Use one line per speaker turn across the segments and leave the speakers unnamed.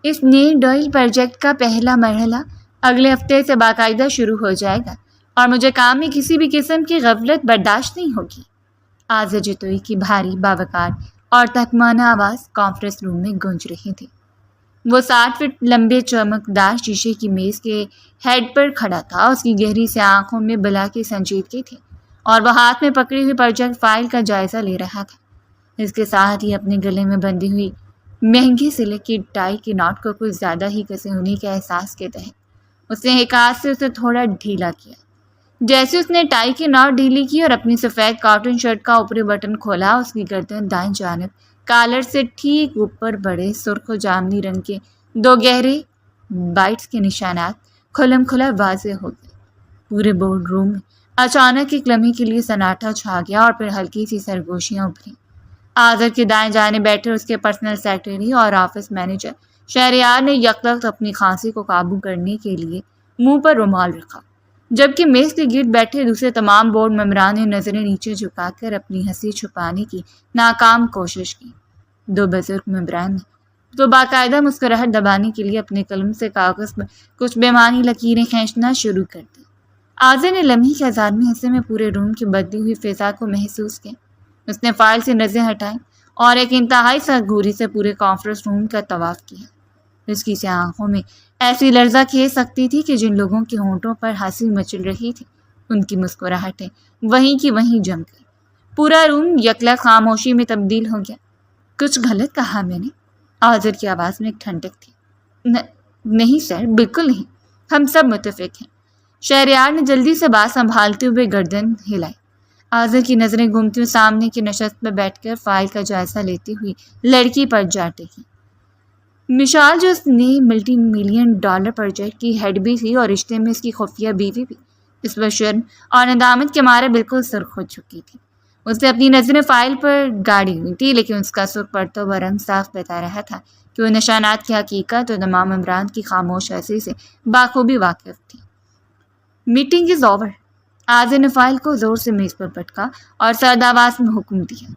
اس نئے dual project کا پہلا مرحلہ اگلے ہفتے سے باقاعدہ شروع ہو جائے گا اور مجھے کام میں کسی بھی قسم کی غفلت برداشت نہیں ہوگی۔ آذر جتوئی کی بھاری باوقار اور تخمانہ آواز کانفرنس روم میں گونج رہی تھی۔ وہ 60 فٹ لمبے چمکدار شیشے کی میز کے ہیڈ پر کھڑا تھا۔ اس کی گہری سی آنکھوں میں بلا کی سنجیدگی تھی اور وہ ہاتھ میں پکڑی ہوئی پروجیکٹ فائل کا جائزہ لے رہا تھا۔ اس کے ساتھ ہی اپنے گلے میں بندھی ہوئی مہنگی سلک کی ٹائی کے ناٹ کو کچھ زیادہ ہی کسے ہونے کے احساس کے تحت اس نے ایک ہاتھ سے اسے تھوڑا ڈھیلا کیا۔ جیسے اس نے ٹائی کی ناٹ ڈھیلی کی اور اپنی سفید کاٹن شرٹ کا اوپری بٹن کھولا، اس کی گردن دائیں جانب کالر سے ٹھیک اوپر بڑے سرخ و جامنی رنگ کے 2 گہرے بائٹس کے نشانات کھلم کھلا واضح ہو گئے۔ پورے بورڈ روم میں اچانک ایک لمحے کے لیے سناٹا چھا گیا اور پھر ہلکی سی سرگوشیاں ابھریں۔ آذر کے دائیں جانب بیٹھے اس کے پرسنل سیکرٹری اور آفس مینیجر شہریار نے یکلخت اپنی کھانسی کو قابو کرنے کے لیے منہ پر رومال رکھا، جبکہ میز کے گرد بیٹھے دوسرے تمام بورڈ ممبران نے نظریں نیچے جھکا کر اپنی ہنسی چھپانے کی ناکام کوشش کی۔ 2 بزرگ ممبران نے تو باقاعدہ مسکراہٹ دبانے کے لیے اپنے قلم سے کاغذ پر کچھ بے معنی لکیریں کھینچنا شروع کر دی۔ آذر نے لمحے کے ہزارویں حصے میں پورے روم کی بدلی ہوئی فضا کو محسوس کیا۔ اس نے فائل سے نظریں ہٹائیں اور ایک انتہائی سرگوری سے پورے کانفرنس روم کا طواف کیا۔ اس کی سی آنکھوں میں ایسی لرزہ کھیل سکتی تھی کہ جن لوگوں کے ہونٹوں پر ہنسی مچل رہی تھی ان کی مسکراہٹیں وہیں کی وہیں جم گئی۔ پورا روم یکلخت خاموشی میں تبدیل ہو گیا۔ کچھ غلط کہا میں نے؟ آذر کی آواز میں ایک ٹھنڈک تھی۔ نہیں سر، بالکل نہیں، ہم سب متفق ہیں۔ شہریار نے جلدی سے بات سنبھالتے ہوئے گردن ہلائی۔ آذر کی نظریں گھومتی ہوئی سامنے کی نشست پر بیٹھ کر فائل کا جائزہ لیتی ہوئی لڑکی پر جا ٹکی۔ مشال جو اس نے ملٹی ملین ڈالر پروجیکٹ کی ہیڈ بھی تھی اور رشتے میں اس کی خفیہ بیوی بھی، اس پر شرم اور ندامت کے مارے بالکل سرخ ہو چکی تھی۔ اس نے اپنی نظریں فائل پر گاڑی ہوئی تھی، لیکن اس کا سرخ پڑتا ہوا رنگ صاف بتا رہا تھا کہ وہ نشانات کی حقیقت اور تمام ممبران کی خاموش ہنسی سے بخوبی واقف تھی۔ Meeting is over. آذر نے فائل کو زور سے میز پر پٹکا اور سرد آواز میں حکم دیا۔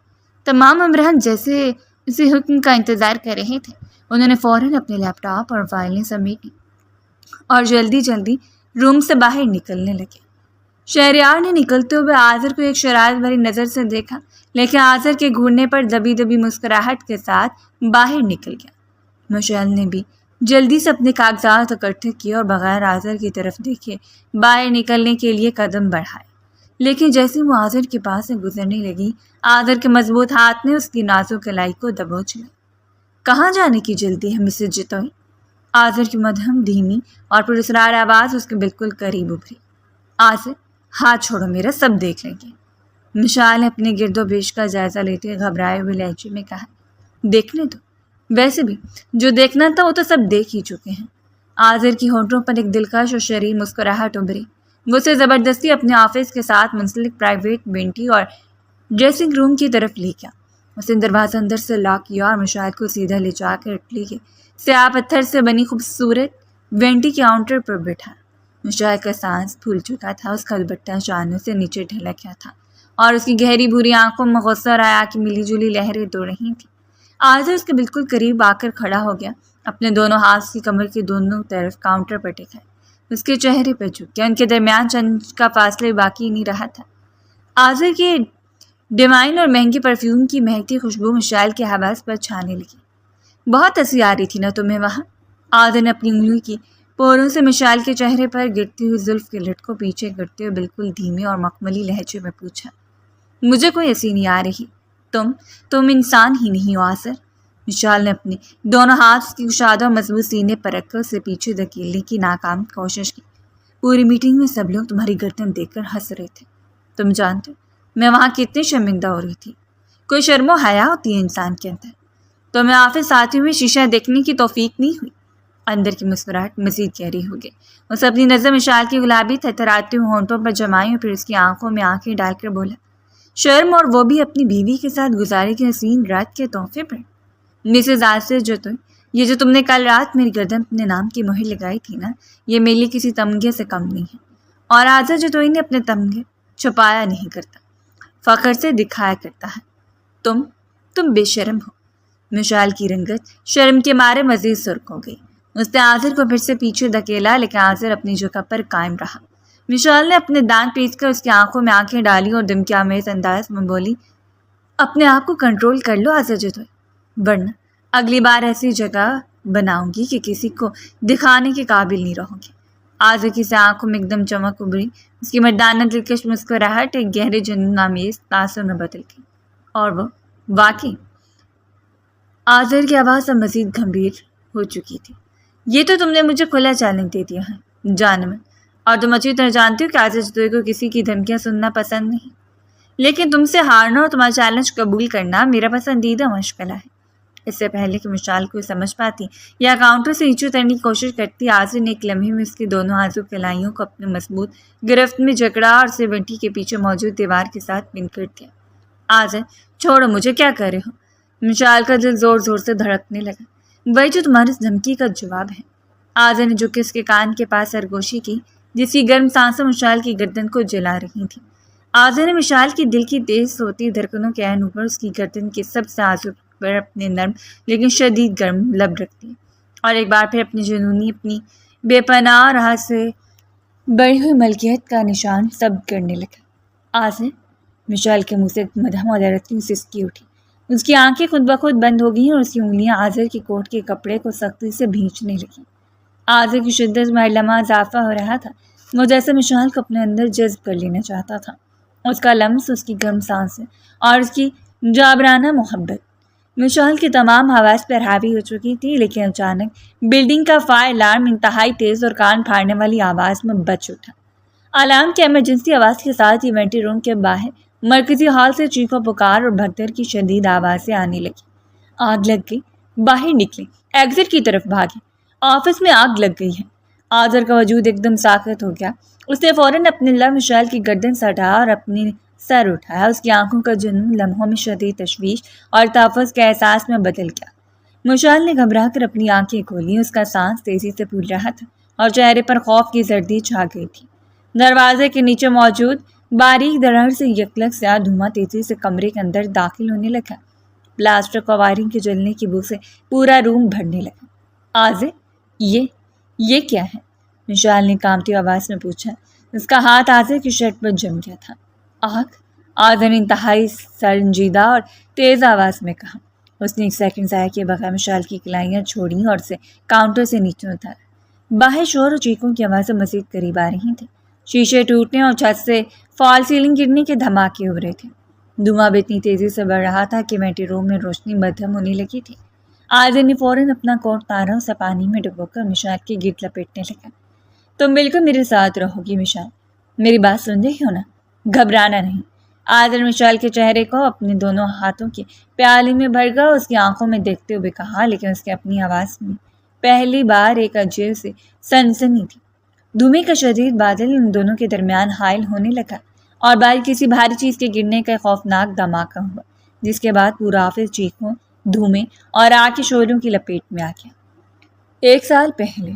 تمام ممبران جیسے اسی حکم کا انتظار کر رہے تھے، انہوں نے فوراً اپنے لیپ ٹاپ اور فائلیں سمیٹیں اور جلدی جلدی روم سے باہر نکلنے لگے۔ شہریار نے نکلتے ہوئے آذر کو ایک شرارت بھری نظر سے دیکھا، لیکن آذر کے گھورنے پر دبی دبی مسکراہٹ کے ساتھ باہر نکل گیا۔ مشعل نے بھی جلدی سے اپنے کاغذات اکٹھے کیے اور بغیر آذر کی طرف دیکھے باہر نکلنے کے لیے قدم بڑھائے، لیکن جیسے وہ آذر کے پاس سے گزرنے لگی، آذر کے مضبوط ہاتھ نے اس کی نازک کلائی کو دبوچ لیا۔ کہاں جانے کی جلدی ہے مسز جتوئی؟ آذر کی مدھم دھیمی اور پراسرار آواز اس کے بالکل قریب ابھری۔ آذر، ہاتھ چھوڑو میرا، سب دیکھ لیں گے۔ مشال نے اپنے گرد و پیش کا جائزہ لیتے گھبرائے ہوئے لہجے میں کہا۔ دیکھنے دو، ویسے بھی جو دیکھنا تھا وہ تو سب دیکھ ہی چکے ہیں۔ آذر کی ہونٹوں پر ایک دلکش اور شریر مسکراہٹ ابھری۔ وہ اسے زبردستی اپنے آفس کے ساتھ منسلک پرائیویٹ وینٹی اور ڈریسنگ روم کی طرف لے گیا۔ اس نے دروازہ اندر سے لاک کیا اور مشال کو سیدھا لے جا کر اٹلی کے سیاہ پتھر سے بنی خوبصورت وینٹی کے کاؤنٹر پر بٹھا۔ مشال کا سانس پھول چکا تھا، اس کا دوپٹہ شانوں سے نیچے ڈھلا کیا تھا اور اس کی گہری بھوری آنکھوں میں غصہ اور حیا کی ملی جلی لہریں دوڑ رہی تھیں۔ آذر اس کے بالکل قریب آ کر کھڑا ہو گیا، اپنے دونوں ہاتھ کی کمر کے دونوں طرف کاؤنٹر پر ٹکائے، اس کے چہرے پر جھک گیا۔ ان کے درمیان چند کا فاصلہ باقی نہیں رہا تھا۔ آذر کے ڈیوائن اور مہنگے پرفیوم کی مہکتی خوشبو مشال کے حواس پر چھانے لگی۔ بہت ہنسی آ رہی تھی نا تمہیں وہاں؟ آذر نے اپنی انگلیوں کی پوروں سے مشال کے چہرے پر گرتی ہوئی زلف کے لٹ کو پیچھے کرتے ہوئے بالکل دھیمے اور مخملی لہجے میں پوچھا۔ مجھے کوئی ہنسی نہیں آ رہی، تم انسان ہی نہیں ہو آذر۔ مشال نے اپنے دونوں ہاتھ اس کی کشادہ اور مضبوط سینے پر رکھ کر اسے پیچھے دھکیلنے کی ناکام کوشش کی۔ پوری میٹنگ میں سب لوگ تمہاری گردن دیکھ کر ہنس رہے تھے۔ تم جانتے میں وہاں کتنی شرمندہ ہو رہی تھی۔ کوئی شرم و حیا ہوتی ہے انسان کے اندر؟ تمہیں آفس آتے ہوئے شیشہ دیکھنے کی توفیق نہیں ہوئی؟ اندر کی مسکراہٹ مزید گہری ہو گئی۔ اس اپنی نظر مشال کی گلابی تھرتھراتے ہوئے ہونٹوں پر جمائی اور پھر اس کی آنکھوں میں آنکھیں ڈال کر بولا، شرم، اور وہ بھی اپنی بیوی کے ساتھ گزارے کی حسین رات کے تحفے پر؟ مسز آذر جتوئی، یہ جو تم نے کل رات میری گردن اپنے نام کی مہر لگائی تھی نا، یہ میرے لیے کسی تمغے سے کم نہیں ہے۔ اور آذر جتوئی نے اپنے تمغے چھپایا نہیں کرتا، فخر سے دکھایا کرتا ہے۔ تم بے شرم ہو۔ مشال کی رنگت شرم کے مارے مزید سرخ ہو گئی۔ اس نے عاذر کو پھر سے پیچھے دھکیلا، لیکن عاذر اپنی جگہ پر قائم رہا۔ مشال نے اپنے دانت پیس کر اس کی آنکھوں میں آنکھیں ڈالی اور دمکے آمیز انداز میں بولی، اپنے آپ کو کنٹرول کر لو عاذر جتوئی، ورنہ اگلی بار ایسی جگہ بناؤں گی کہ کسی کو دکھانے کے قابل نہیں رہو گی۔ عاذر کی سے آنکھوں میں ایک دم چمک ابھری، اس کی مردانہ دلکش مسکراہٹ ایک گہرے جنون آمیز تاثر میں بدل گئی، اور وہ واقعی عاذر کی آواز اب مزید گمبھیر ہو چکی تھی۔ یہ تو تم نے مجھے کھلا چیلنج دے دیا ہے جانم، اور تم اچھی طرح جانتی ہو کہ عاذر جتوئی کو کسی کی دھمکیاں سننا پسند نہیں، لیکن تم سے ہارنا اور تمہارا چیلنج قبول کرنا میرا پسندیدہ مشغلہ ہے۔ اس سے پہلے کہ مشال کو سمجھ پاتی یا کاؤنٹر سے نیچے اترنے کی کوشش کرتی، عاذر نے ایک لمحے میں اس کی دونوں آزو کلائیوں کو اپنے مضبوط گرفت میں جکڑا اور اسے ونٹی کے پیچھے موجود دیوار کے ساتھ پن کر دیا۔ عاذر چھوڑو مجھے، کیا کر رہے ہو؟ مشال کا دل زور زور سے دھڑکنے لگا۔ وہی جو تمہاری اس دھمکی کا جواب ہے۔ عاذر نے جھک کے اس کے کان کے پاس سرگوشی کی، جس کی گرم سانسیں مشال کی گردن کو جلا رہی تھیں۔ عاذر نے مشال کی دل کی تیز ہوتی دھڑکنوں کے عین اوپر اس کی گردن کے سب سے نازک پر اپنے نرم لیکن شدید گرم لب رکھ دیے، اور ایک بار پھر اپنی جنونی، اپنی بے پناہ راہ سے بڑھی ہوئی ملکیت کا نشان ثبت کرنے لگا۔ عاذر، مشال کے منہ سے مدھم عدالت کی سسکی اٹھی، اس کی آنکھیں خود بخود بند ہو گئیں اور اس کی انگلیاں عاذر کی کوٹ کے کپڑے کو سختی سے بھینچنے لگیں۔ عاذر کی شدت میں ہر لمحہ اضافہ ہو رہا تھا، وہ جیسے مشال کو اپنے اندر جذب کر لینا چاہتا تھا۔ اس کا لمس، اس کی گرم سانسیں اور اس کی جابرانہ محبت مشال کی تمام حواس پر حاوی ہو چکی تھی، لیکن اچانک بلڈنگ کا فائر الارم انتہائی تیز اور کان پھاڑنے والی آواز میں بج اٹھا۔ الارم کی ایمرجنسی آواز کے ساتھ ایونٹی روم کے باہر مرکزی ہال سے چیخو پکار اور بھگدڑ کی شدید آوازیں آنے لگی۔ آگ لگ گئی، باہر نکلیں، ایگزٹ کی طرف بھاگیں، آفس میں آگ لگ گئی ہے۔ عاذر کا وجود ایک دم ساکت ہو گیا۔ اس نے فوراً اپنے لب مشال کی گردن سے ہٹایا اور اپنی سر اٹھایا۔ اس کی آنکھوں کا جنون لمحوں میں شدید تشویش اور تحفظ کے احساس میں بدل گیا۔ مشال نے گھبرا کر اپنی آنکھیں کھولیں، اس کا سانس تیزی سے پھول رہا تھا اور چہرے پر خوف کی زردی چھا گئی تھی۔ دروازے کے نیچے موجود باریک درڑ سے یکلک سیاہ دھواں تیزی سے کمرے کے اندر داخل ہونے لگا۔ پلاسٹک اور وائرنگ کے جلنے کی بو سے پورا روم بھرنے لگا۔ عاذر، یہ کیا ہے؟ مشال نے کانپتی آواز میں پوچھا۔ اس کا ہاتھ عاذر کی شرٹ پر جم گیا تھا۔ آگ؟ عاذر نے انتہائی سنجیدہ اور تیز آواز میں کہا۔ اس نے ایک سیکنڈ ضائع کیے بغیر مشال کی کلائیاں چھوڑیں اور اسے کاؤنٹر سے نیچے اتارا۔ باہر شور اور چیخوں کی آوازیں مزید قریب آ رہی تھیں۔ شیشے ٹوٹنے اور چھت سے فال سیلنگ گرنے کے دھماکے ہو رہے تھے۔ دھواں بھی اتنی تیزی سے بڑھ رہا تھا کہ وینٹی روم میں روشنی مدھم ہونے لگی تھی۔ عاذر نے فوراً اپنا کوٹ اتارا، اسے پانی میں ڈبو کر مشال کے گرد لپیٹنے لگا۔ تم بالکل میرے ساتھ رہو گی مشال، میری بات سن رہی ہو نا؟ گھبرانا نہیں۔ عاذر مشال کے چہرے کو اپنے دونوں ہاتھوں کے پیالے میں بھر گیا، اس کی آنکھوں میں دیکھتے ہوئے کہا، لیکن اس کی اپنی آواز میں پہلی بار ایک عجیب سی سنسنی تھی۔ دھوئیں کا شدید بادل ان دونوں کے درمیان حائل ہونے لگا اور بعد کسی بھاری چیز کے گرنے کا خوفناک دھماکہ ہوا، جس کے بعد پورا آفس چیخوں، دھوئیں اور آگ کے شعلوں کی لپیٹ میں آ گیا۔ 1 سال پہلے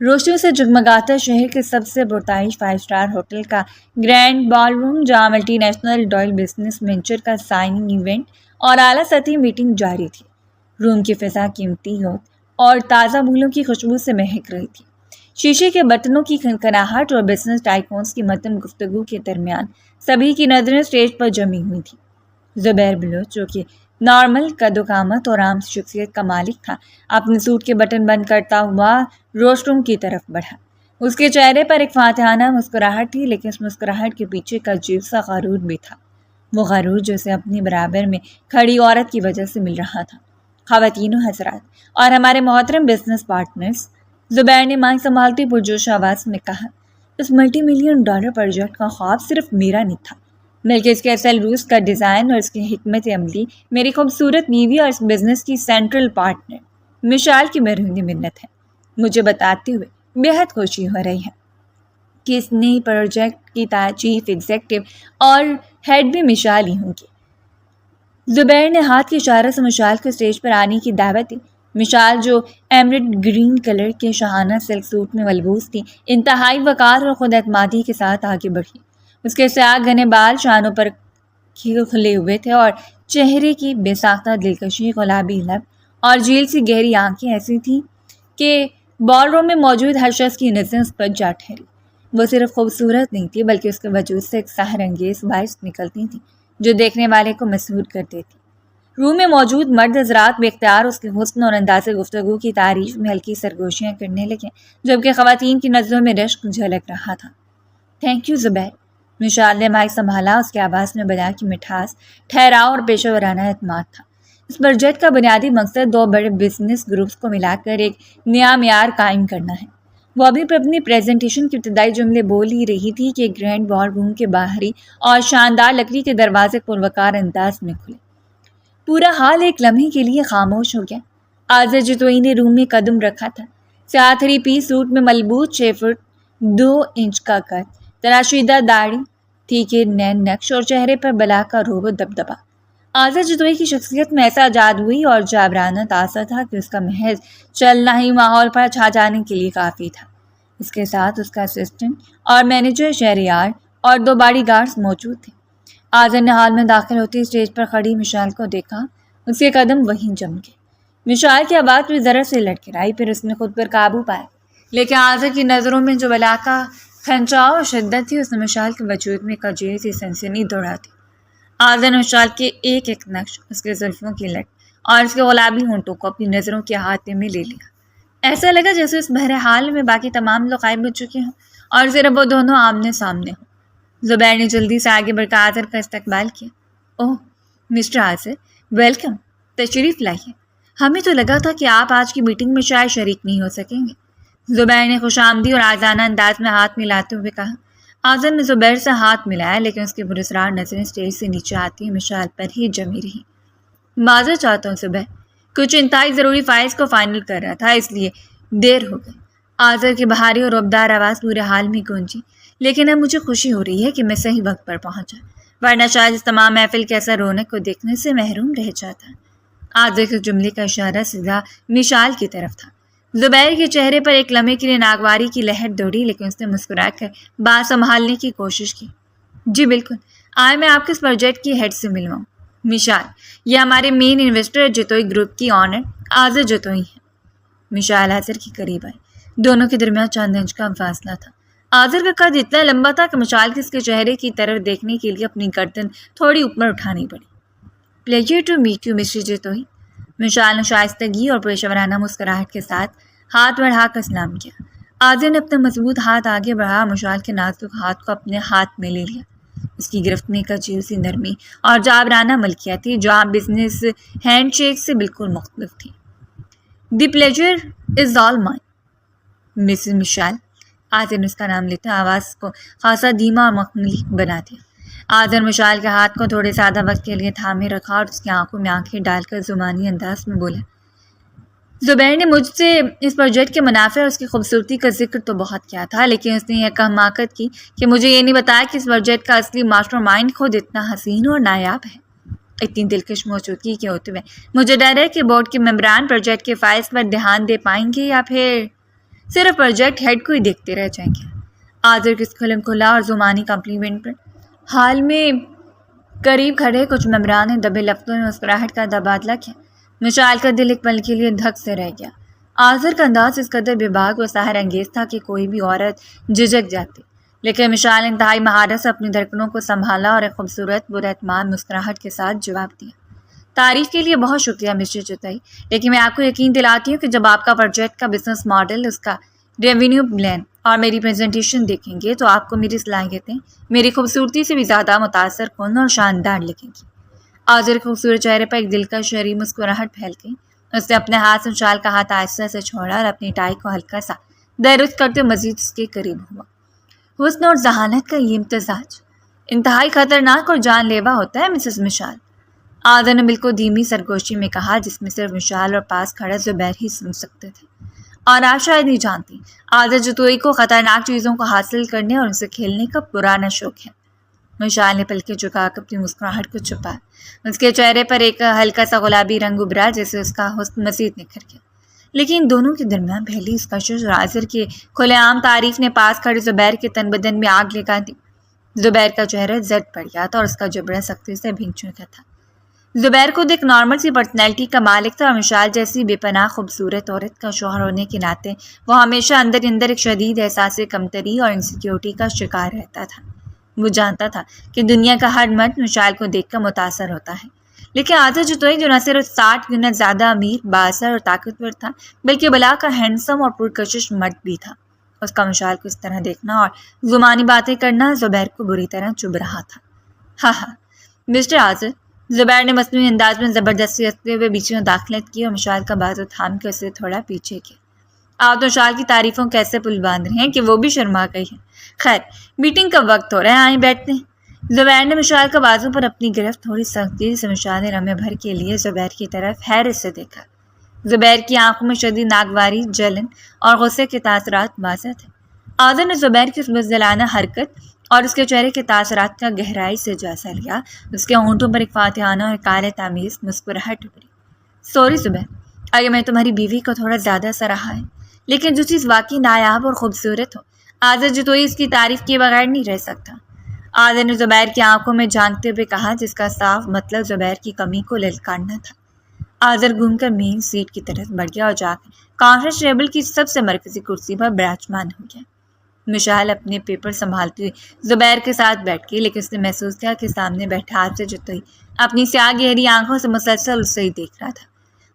روشنیوں سے جگمگاتا شہر کے سب سے پرتعیش 5 اسٹار ہوٹل کا گرینڈ بال روم، جہاں multi national dual business venture کا سائننگ ایونٹ اور اعلیٰ سطحی میٹنگ جاری تھی۔ روم کی فضا قیمتی یود اور تازہ پھولوں کی خوشبو سے مہک رہی تھی۔ شیشے کے بٹنوں کی کھنکھناہٹ اور بزنس ٹائکونز کی مدھم گفتگو کے درمیان سبھی کی نظریں اسٹیج پر جمی ہوئی تھیں۔ زبیر بلوچ، جو کہ نارمل قد و قامت اور عام شخصیت کا مالک تھا، اپنے سوٹ کے بٹن بند کرتا ہوا روسٹ روم کی طرف بڑھا۔ اس کے چہرے پر ایک فاتحانہ مسکراہٹ تھی، لیکن اس مسکراہٹ کے پیچھے کا عجیب سا غرور بھی تھا، وہ غرور جو اسے اپنی برابر میں کھڑی عورت کی وجہ سے مل رہا تھا۔ خواتین و حضرات اور ہمارے محترم بزنس پارٹنرز، زبیر نے مائک سنبھالتی پرجوش آواز میں کہا، اس ملٹی ملین ڈالر پروجیکٹ کا خواب صرف میرا نہیں تھا، بلکہ اس کے اصل روس کا ڈیزائن اور اس کی حکمت عملی میری خوبصورت بیوی اور اس بزنس کی سینٹرل پارٹنر مشال کی بیرونی منت ہے۔ مجھے بتاتے ہوئے بےحد خوشی ہو رہی ہے کہ اس نئی پروجیکٹ کی چیف ایگزیکٹو اور ہیڈ بھی مشال ہی ہوں گی۔ زبیر نے ہاتھ کے اشارے سے مشال کو اسٹیج پر آنے کی دعوت دی۔ مشال، جو ایمرلڈ گرین کلر کے شاہانہ سلک سوٹ میں ملبوس تھی، انتہائی وقار اور خود اعتمادی کے ساتھ آگے بڑھی۔ اس کے سیاہ گھنے بال شانوں پر کھلے ہوئے تھے اور چہرے کی بے ساختہ دلکشی، گلابی لب اور جھیل سی گہری آنکھیں ایسی تھیں کہ بال روم میں موجود ہر شخص کی نظریں اس پر جا ٹھہری۔ وہ صرف خوبصورت نہیں تھی بلکہ اس کے وجود سے ایک سحر انگیز وائبس نکلتی تھیں جو دیکھنے والے کو مسحور کر دیتی۔ روم میں موجود مرد حضرات بے اختیار اس کے حسن اور انداز گفتگو کی تعریف میں ہلکی سرگوشیاں کرنے لگے، جبکہ خواتین کی نظروں میں رشک جھلک رہا تھا۔ تھینک یو زبیر، مشال نے مائک سنبھالا۔ اس کے آواز میں بیاں کی مٹھاس، ٹھہراؤ اور پیشہ ورانہ اعتماد تھا۔ اس پروجیکٹ کا بنیادی مقصد دو بڑے بزنس گروپس کو ملا کر ایک نیا معیار قائم کرنا ہے۔ وہ ابھی اپنی پریزنٹیشن کے ابتدائی جملے بول ہی رہی تھی کہ ایک گرینڈ بال روم کے باہری اور شاندار لکڑی کے دروازے پروقار انداز میں کھلے۔ پورا حال ایک لمحے کے لیے خاموش ہو گیا۔ عاضر جتوئی نے روم میں قدم رکھا تھا۔ سیاہ 3 پیس سوٹ میں ملبوس 6 فٹ 2 انچ کا قد، تراشیدہ داڑھی، تھیکے نین نقش اور چہرے پر بلا کا روب و دبدبا۔ عاضر جتوئی کی شخصیت میں ایسا جادوئی اور جابرانہ تاثر تھا کہ اس کا محض چلنا ہی ماحول پر چھا جانے کے لیے کافی تھا۔ اس کے ساتھ اس کا اسسٹنٹ اور مینیجر شہریار اور 2 باڈی گارڈز موجود تھے۔ عاضر نے ہال میں داخل ہوتی اسٹیج پر کھڑی مشال کو دیکھا۔ اس کے قدم وہیں جم گئے۔ مشال کی آواز بھی ذرا سے لڑکھڑائی، پھر اس نے خود پر قابو پایا، لیکن عاضر کی نظروں میں جو بلا کا کھنچاؤ اور شدت تھی اس نے مشال کے وجود میں ایک عجیب سی سنسنی دوڑا دی۔ عاضر نے مشال کے ایک ایک نقش، اس کے زلفوں کی لٹ اور اس کے گلابی ہونٹوں کو اپنی نظروں کے احاطے میں لے لیا۔ ایسا لگا جیسے اس بہرحال میں باقی تمام لوگ غائب ہو چکے ہوں اور صرف وہ دونوں آمنے سامنے ہوں۔ زبیر نے جلدی سے آگے بڑھ کر عاضر کا استقبال کیا۔ اوہ مسٹر عاضر، ویلکم، تشریف لائیے۔ ہمیں تو لگا تھا کہ آپ آج کی میٹنگ میں شاید شریک نہیں ہو سکیں گے۔ زبیر نے خوش آمدی اور آزادانہ انداز میں ہاتھ ملاتے ہوئے کہا۔ عاضر نے زبیر سے ہاتھ ملایا، لیکن اس کی پراسرار نظریں اسٹیج سے نیچے آتی مشال پر ہی جمی رہی۔ معذرت چاہتا ہوں زبیر، کچھ انتہائی ضروری فائلز کو فائنل کر رہا تھا، اس لیے دیر ہو گئی۔ عاضر کی بھاری اور ربدار آواز پورے حال میں گونجی، لیکن اب مجھے خوشی ہو رہی ہے کہ میں صحیح وقت پر پہنچا، ورنہ شاید اس تمام محفل کے اثر رونق کو دیکھنے سے محروم رہ جاتا۔ عاضر کے جملے کا اشارہ سیدھا مشال کی طرف تھا۔ زبیر کے چہرے پر ایک لمحے کے لیے ناگواری کی لہر دوڑی، لیکن اس نے مسکرا کر بات سنبھالنے کی کوشش کی۔ جی بالکل، آئے میں آپ کے اس پروجیکٹ کی ہیڈ سے ملواؤں۔ مشال، یہ ہمارے مین انویسٹر جتوئی گروپ کی آنر عاضر جتوئی ہیں۔ مشال عاضر کے قریب آئی۔ دونوں کے درمیان چند انچ کا فاصلہ تھا۔ عاضر کا قد اتنا لمبا تھا کہ مشال کے اس کے چہرے کی طرف دیکھنے کے لیے اپنی گردن تھوڑی اوپر اٹھانی پڑی۔ Pleasure to meet you mister Jatoi. مشال نے شائستگی اور پیشہ ورانہ مسکراہٹ کے ساتھ ہاتھ بڑھا کر سلام کیا۔ عاضر نے اپنا مضبوط ہاتھ آگے بڑھا، مشال کے نازک ہاتھ کو اپنے ہاتھ میں لے لیا۔ اس کی گرفت میں ایک عجیب سی نرمی اور جابرانہ ملکیت تھی جو عام بزنس ہینڈ شیک سے بالکل مختلف تھی۔ دی pleasure is all mine Mrs Mashal. عاضر نے اس کا نام لیتے آواز کو خاصا دھیما اور مخملی بنا دیا۔ عاضر مشال کے ہاتھ کو تھوڑے زیادہ وقت کے لیے تھامے رکھا اور اس کی آنکھوں میں آنکھیں ڈال کر زبانی انداز میں بولا۔ زبیر نے مجھ سے اس پروجیکٹ کے منافع اور اس کی خوبصورتی کا ذکر تو بہت کیا تھا، لیکن اس نے یہ حماقت کی کہ مجھے یہ نہیں بتایا کہ اس پروجیکٹ کا اصلی ماسٹر مائنڈ خود اتنا حسین اور نایاب ہے۔ اتنی دلکش موجودگی کے ہوتے ہوئے مجھے ڈر ہے کہ بورڈ کے ممبران پروجیکٹ کے فائلز پر دھیان دے پائیں گے یا پھر صرف پروجیکٹ ہیڈ کو ہی دیکھتے رہ جائیں گے۔ عاضر کے کھلم کھلا اور زمانی کمپلیمنٹ پر حال میں قریب کھڑے کچھ ممبران نے دبے لفظوں میں مسکراہٹ کا تبادلہ کیا۔ مشال کا دل ایک پل کے لیے دھک سے رہ گیا۔ عاضر کا انداز اس قدر بے باک و سحر انگیز تھا کہ کوئی بھی عورت جھجک جاتی، لیکن مشال نے انتہائی مہارت سے اپنی دھڑکنوں کو سنبھالا اور ایک خوبصورت پراعتماد مسکراہٹ کے ساتھ جواب دیا۔ تعریف کے لیے بہت شکریہ مسٹر جتوئی، لیکن میں آپ کو یقین دلاتی ہوں کہ جب آپ کا پروجیکٹ کا بزنس ماڈل، اس کا ریونیو پلان اور میری پریزنٹیشن دیکھیں گے تو آپ کو میری صلاحیتیں میری خوبصورتی سے بھی زیادہ متاثر کن اور شاندار لگیں گی۔ عاضر کے خوبصورت چہرے پر ایک دلکش شرح مسکراہٹ پھیل گئی۔ اس نے اپنے ہاتھ سے مشال کا ہاتھ آہستہ سے چھوڑا اور اپنی ٹائی کو ہلکا سا درست کرتے مزید اس کے قریب ہوا۔ حسن اور ذہانت کا یہ امتزاج انتہائی خطرناک اور جان لیوا ہوتا ہے مسز مشال، عاضر نے بالکل دھیمی سرگوشی میں کہا، جس میں صرف مشال اور پاس کھڑا زبیر ہی سن سکتے تھے۔ اور آپ شاید نہیں جانتی، عاضر جتوئی کو خطرناک چیزوں کو حاصل کرنے اور ان سے کھیلنے کا پرانا شوق ہے۔ مشال نے پلکیں جھکا کر اپنی مسکراہٹ کو چھپایا۔ اس کے چہرے پر ایک ہلکا سا گلابی رنگ ابھرا جیسے اس کا حسن مزید نکھر گیا، لیکن دونوں کے درمیان پہلی اس کشش اور عاضر کی کھلے عام تعریف نے پاس کھڑے زبیر کے تن بدن میں آگ لگا دی۔ زبیر کا چہرہ زرد پڑ گیا تھا اور اس کا جبڑا سختی سے بھینگ چکا تھا۔ زبیر خود ایک نارمل سی پرسنالٹی کا مالک تھا اور مشال جیسی بے پناہ خوبصورت عورت کا شوہر ہونے کے ناطے وہ ہمیشہ اندر اندر ایک شدید احساس کمتری اور انسیکیورٹی کا شکار رہتا تھا۔ وہ جانتا تھا کہ دنیا کا ہر مرد مشال کو دیکھ کر متاثر ہوتا ہے، لیکن عادل جتوئی جو نہ صرف 60 گنا زیادہ امیر، بااثر اور طاقتور تھا بلکہ بلا کا ہینڈسم اور پرکشش مرد بھی تھا، اس کا مشال کو اس طرح دیکھنا اور زمانی باتیں کرنا زبیر کو بری طرح چبھ رہا تھا۔ ہاں مسٹر عادل، زبیر نے مصنوعی انداز میں زبردستی ہنستے ہوئے بیچ میں داخلت کی اور مشال کا بازو تھام کے اسے تھوڑا پیچھے کیا۔ آپ تو مشال کی تعریفوں کیسے پل باندھ رہے ہیں کہ وہ بھی شرما گئی ہے۔ خیر میٹنگ کا وقت ہو رہا ہے، آئیں بیٹھتے ہیں۔ زبیر نے مشال کا بازو پر اپنی گرفت تھوڑی سختی سے مشال نے لمحے بھر کے لیے زبیر کی طرف حیرت سے دیکھا۔ زبیر کی آنکھوں میں شدید ناگواری، جلن اور غصے کے تاثرات واضح تھے۔ عادل نے زبیر کی اس بزدلانہ حرکت اور اس کے چہرے کے تاثرات کا گہرائی سے جائزہ لیا۔ اس کے ہونٹوں پر ایک فاتحانہ اور قالت تمیز مسکراہٹ ابھری۔ سوری زبیر، اگر میں تمہاری بیوی کو تھوڑا زیادہ سراہا ہے، لیکن جو چیز واقعی نایاب اور خوبصورت ہو عادل جتوئی اس کی تعریف کیے بغیر نہیں رہ سکتا۔ عادل نے زبیر کی آنکھوں میں جھانکتے ہوئے کہا، جس کا صاف مطلب زبیر کی کمی کو للکارنا تھا۔ عادل گھوم کر مین سیٹ کی طرف بڑھ گیا اور جا کر کانفرنس ٹیبل کی سب سے مرکزی کرسی پر براجمان ہو گیا۔ مشال اپنے پیپر سنبھالتی ہوئی زبیر کے ساتھ بیٹھ گئی، لیکن اس نے محسوس کیا کہ سامنے بیٹھا عادل جتوئی اپنی سیاہ گہری آنکھوں سے مسلسل اسے ہی دیکھ رہا تھا۔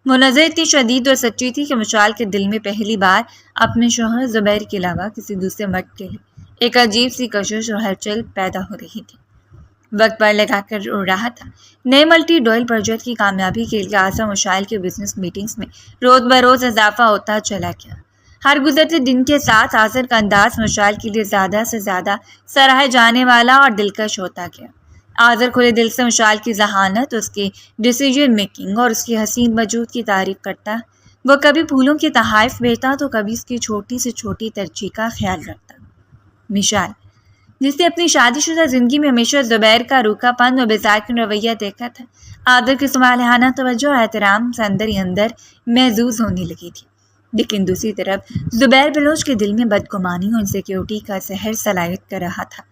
وہ نظر اتنی شدید اور سچی تھی کہ مشال کے دل میں پہلی بار اپنے شوہر زبیر کے علاوہ کسی دوسرے مرد کے لیے ایک عجیب سی کشش اور ہلچل پیدا ہو رہی تھی۔ وقت پر لگا کر اڑ رہا تھا۔ نئے ملٹی ڈوئل پروجیکٹ کی کامیابی کے لیے اعظم مشال کے بزنس میٹنگز میں روز بروز اضافہ ہوتا چلا گیا۔ ہر گزرتے دن کے ساتھ عاصر کا انداز مشال کے لیے زیادہ سے زیادہ سراہے جانے والا اور دلکش ہوتا گیا۔ عاصر کھلے دل سے مشال کی ذہانت، اس کی ڈیسیجن میکنگ اور اس کی حسین وجود کی تعریف کرتا۔ وہ کبھی پھولوں کے تحائف بھیجتا تو کبھی اس کی چھوٹی سے چھوٹی ترجیح کا خیال رکھتا۔ مشال، جس نے اپنی شادی شدہ زندگی میں ہمیشہ زبیر کا روکھا پن اور بےساکن رویہ دیکھا تھا، عادل کی صالحانہ توجہ اور احترام سے اندر ہی اندر محظوظ ہونے لگی تھی۔ لیکن دوسری طرف زبیر بلوچ کے دل میں بدگمانی اور انسیکیورٹی کا زہر صلاحیت کر رہا تھا۔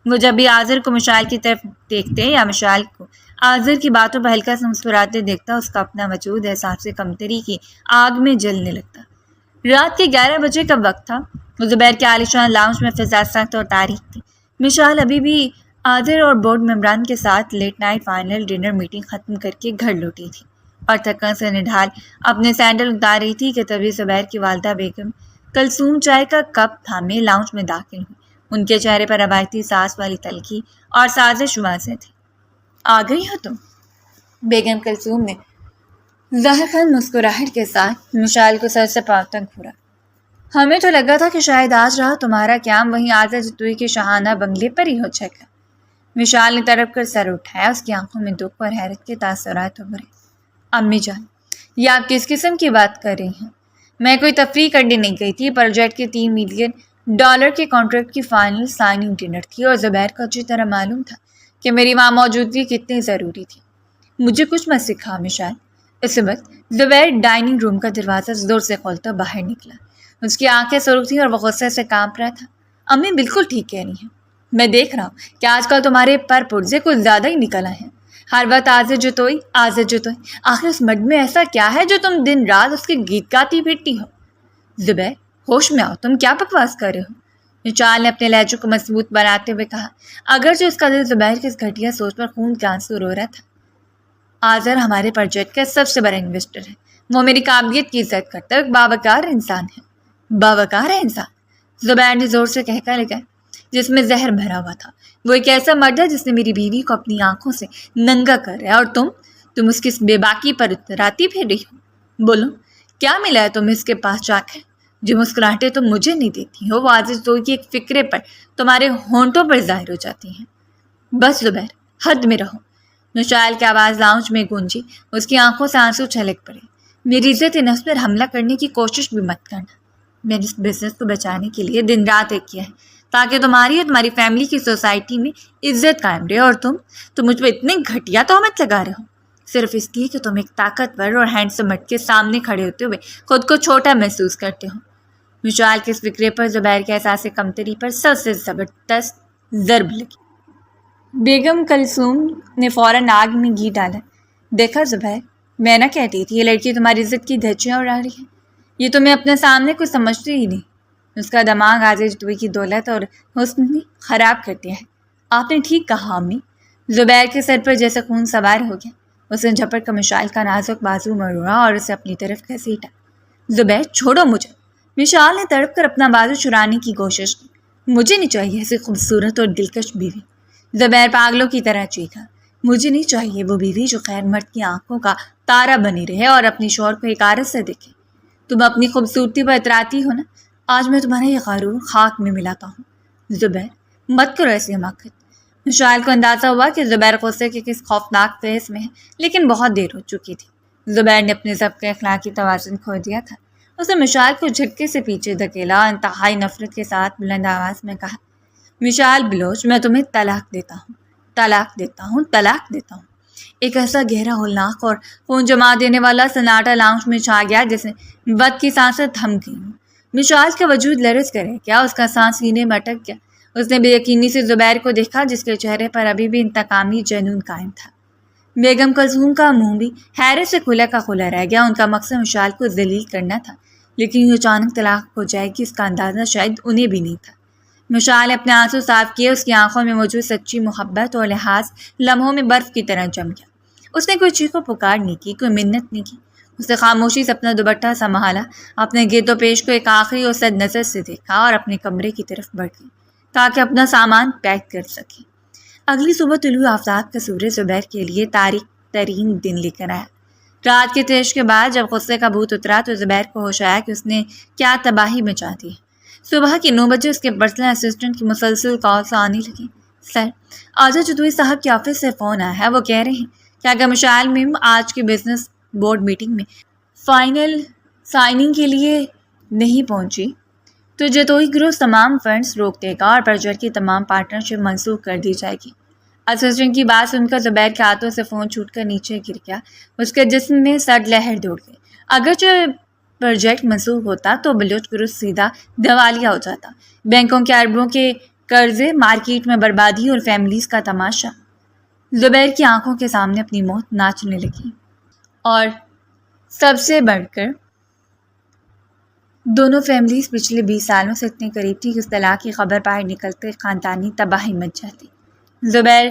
وہ جب بھی عاصر کو مشال کی طرف دیکھتے یا مشال کو عاصر کی باتوں پر ہلکا سے مسکراتے دیکھتا، اس کا اپنا وجود احساس کمتری کی آگ میں جلنے لگتا۔ رات کے 11 بجے کا وقت تھا۔ زبیر کے عالیشان لاؤنج میں فضا سخت اور تاریک تھی۔ مشال ابھی بھی عاصر اور بورڈ ممبران کے ساتھ late night final dinner meeting ختم کر کے گھر لوٹی تھی اور تھکن سے نڈھال اپنے سینڈل اتار رہی تھی کہ تبھی زبیر کی والدہ بیگم کلثوم چائے کا کپ تھامے لاؤنج میں داخل ہوئی۔ ان کے چہرے پر روایتی ساس والی تلخی اور سازش واضح تھی۔ آ گئی ہو تم؟ بیگم کلثوم نے زہرخند مسکراہٹ کے ساتھ مشال کو سر سے پاؤں تک گھورا۔ ہمیں تو لگا تھا کہ شاید آج رہا تمہارا قیام وہیں عاصر جتوئی کے شاہانہ بنگلے پر ہی ہو جائے گا۔ مشال نے تڑپ کر سر اٹھایا، اس کی آنکھوں میں دکھ اور حیرت کے تاثرات ابھرے۔ امی جان، یہ آپ کس قسم کی بات کر رہی ہیں؟ میں کوئی تفریح کرنے نہیں گئی تھی۔ پروجیکٹ کے $3 ملین کے کانٹریکٹ کی فائنل سائننگ ڈنر تھی اور زبیر کو اچھی طرح معلوم تھا کہ میری وہاں موجودگی کتنی ضروری تھی۔ مجھے کچھ مت سکھا مشال۔ اس وقت زبیر ڈائننگ روم کا دروازہ زور سے کھولتا باہر نکلا۔ اس کی آنکھیں سرخ تھیں اور وہ غصے سے کانپ رہا تھا۔ امی بالکل ٹھیک کہہ رہی ہیں، میں دیکھ رہا ہوں کہ آج کل تمہارے پر پرزے کچھ زیادہ ہی نکل آئے ہیں۔ ہر وقت عاصر جتوئی، آخر اس مرد میں ایسا کیا ہے جو تم دن رات اس کے گیت گاتی پھرتی ہو؟ زبیر، ہوش میں آؤ، تم کیا بکواس کر رہے ہو؟ مشال نے اپنے لہجے کو مضبوط بناتے ہوئے کہا، اگرچہ اس کا دل زبیر کی اس گھٹیا سوچ پر خون کے آنسو رو رہا تھا۔ عاصر ہمارے پروجیکٹ کا سب سے بڑا انویسٹر ہے، وہ میری قابلیت کی عزت کرتا ہے، ایک باوقار انسان ہے۔ باوقار ہے انسان؟ زبیر نے زور سے کہہ کر لگا، جس میں زہر بھرا ہوا تھا۔ وہ ایک ایسا مرد ہے جس نے میری بیوی کو اپنی آنکھوں سے ننگا کر رہا ہے، اور تم اس کی بے باکی پر اتراتی پھر رہی ہو۔ بولو، کیا ملا ہے تمہیں اس کے پاس جا کر؟ جو مسکراہٹیں تم مجھے نہیں دیتی ہو وہ عاصر جتوئی کی ایک فکرے پر تمہارے ہونٹوں پر ظاہر ہو جاتی ہیں۔ بس زبیر، حد میں رہو۔ مشال کی آواز لاؤنج میں گونجی، اس کی آنکھوں سے آنسو چھلک پڑے۔ میری عزت نفس پر حملہ کرنے کی کوشش بھی مت کرنا۔ میں نے اس بزنس کو بچانے کے لیے دن رات ایک کیا ہے تاکہ تمہاری اور تمہاری فیملی کی سوسائٹی میں عزت قائم رہے، اور تم مجھ پہ اتنے گھٹیا تہمت لگا رہے ہو صرف اس لیے کہ تم ایک طاقتور اور ہینڈسم مرد کے سامنے کھڑے ہوتے ہوئے خود کو چھوٹا محسوس کرتے ہو۔ مشال کے اس فکرے پر زبیر کے احساس کمتری پر سب سے زبردست ضرب لگی۔ بیگم کلثوم نے فوراً آگ میں گھی ڈالا۔ دیکھا زبیر، میں نہ کہتی تھی یہ لڑکی تمہاری عزت کی دھجیاں اڑا رہی ہے، یہ تمہیں اپنے سامنے کچھ سمجھتی ہی نہیں، اس کا دماغ آج جتوئی کی دولت اور حسن نے خراب کر دیا ہے۔ آپ نے ٹھیک کہا امی۔ زبیر کے سر پر جیسے خون سوار ہو گیا، اس نے جھپٹ کر مشعل کا نازک بازو مروڑا اور اسے اپنی طرف گھسیٹا۔ زبیر چھوڑو مجھے۔ مشعل نے تڑپ کر اپنا بازو چرانے کی کوشش کی۔ مجھے نہیں چاہیے ایسی خوبصورت اور دلکش بیوی۔ زبیر پاگلوں کی طرح چیخا۔ مجھے نہیں چاہیے وہ بیوی جو خیر مرد کی آنکھوں کا تارا بنی رہے اور اپنی شوہر کو حقارت سے دیکھے۔ تم اپنی خوبصورتی پر اتراتی ہو نا، آج میں تمہارا یہ غرور خاک میں ملاتا ہوں۔ زبیر مت کرو ایسی حماقت۔ مشعل کو اندازہ ہوا کہ زبیر غصے کے کس خوفناک فیس میں ہے، لیکن بہت دیر ہو چکی تھی۔ زبیر نے اپنے ضبط کے اخلاقی توازن کھو دیا تھا۔ اس نے مشعل کو جھٹکے سے پیچھے دھکیلا، انتہائی نفرت کے ساتھ بلند آواز میں کہا، مشعل بلوچ، میں تمہیں طلاق دیتا ہوں، طلاق دیتا ہوں، طلاق دیتا ہوں۔ ایک ایسا گہرا ہولناک اور خون جما دینے والا سناٹا لاؤنج میں چھا گیا جیسے وقت کی سانسیں تھم گئی ہوں۔ مشعل کا وجود لرز کرے کیا، اس کا سانس سینے میں اٹک گیا۔ اس نے بے یقینی سے زبیر کو دیکھا جس کے چہرے پر ابھی بھی انتقامی جنون قائم تھا۔ بیگم کلثوم کا منہ بھی حیرت سے کھلا کا کھلا رہ گیا۔ ان کا مقصد مشعل کو ذلیل کرنا تھا، لیکن یہ اچانک طلاق ہو جائے گی اس کا اندازہ شاید انہیں بھی نہیں تھا۔ مشعل نے اپنے آنسو صاف کیے، اس کی آنکھوں میں موجود سچی محبت اور لحاظ لمحوں میں برف کی طرح جم گیا۔ اس نے کوئی چیخ و پکار نہیں کی، کوئی منت نہیں کی۔ اس نے خاموشی سے اپنا دوپٹہ سنبھالا، اپنے گرد و پیش کو ایک آخری اور سد نظر سے دیکھا اور اپنے کمرے کی طرف بڑھ گئی تاکہ اپنا سامان پیک کر سکے۔ اگلی صبح طلوع آفتاب کا سورج زبیر کے لیے تاریک ترین دن لے کر آیا۔ رات کے تیش کے بعد جب غصے کا بھوت اترا تو زبیر کو ہوش آیا کہ اس نے کیا تباہی مچا دی ہے۔ صبح کے 9 بجے اس کے پرسنل اسسٹنٹ کی مسلسل کالز آنے لگی۔ سر، آجا جتوئی صاحب کے آفس سے فون آیا ہے، وہ کہہ رہے ہیں کہ اگر مشعل میم آج کی بزنس بورڈ میٹنگ میں فائنل سائننگ کے لیے نہیں پہنچی تو جتوئی گروہ تمام فنڈز روک دے گا اور پروجیکٹ کی تمام پارٹنرشپ منسوخ کر دی جائے گی۔ اسسٹنٹ کی بات سن کر زبیر کے ہاتھوں سے فون چھوٹ کر نیچے گر گیا۔ اس کے جسم میں سرد لہر دوڑ گئی۔ اگرچہ پروجیکٹ منسوخ ہوتا تو بلوچ گروہ سیدھا دیوالیہ ہو جاتا، بینکوں کے اربوں کے قرضے، مارکیٹ میں بربادی اور فیملیز کا تماشا۔ زبیر کی آنکھوں کے سامنے اپنی موت ناچنے لگی، اور سب سے بڑھ کر دونوں فیملیز پچھلے 20 سالوں سے اتنے قریب تھی کہ اس طلاق کی خبر باہر نکلتے خاندانی تباہی مچ جاتی۔ زبیر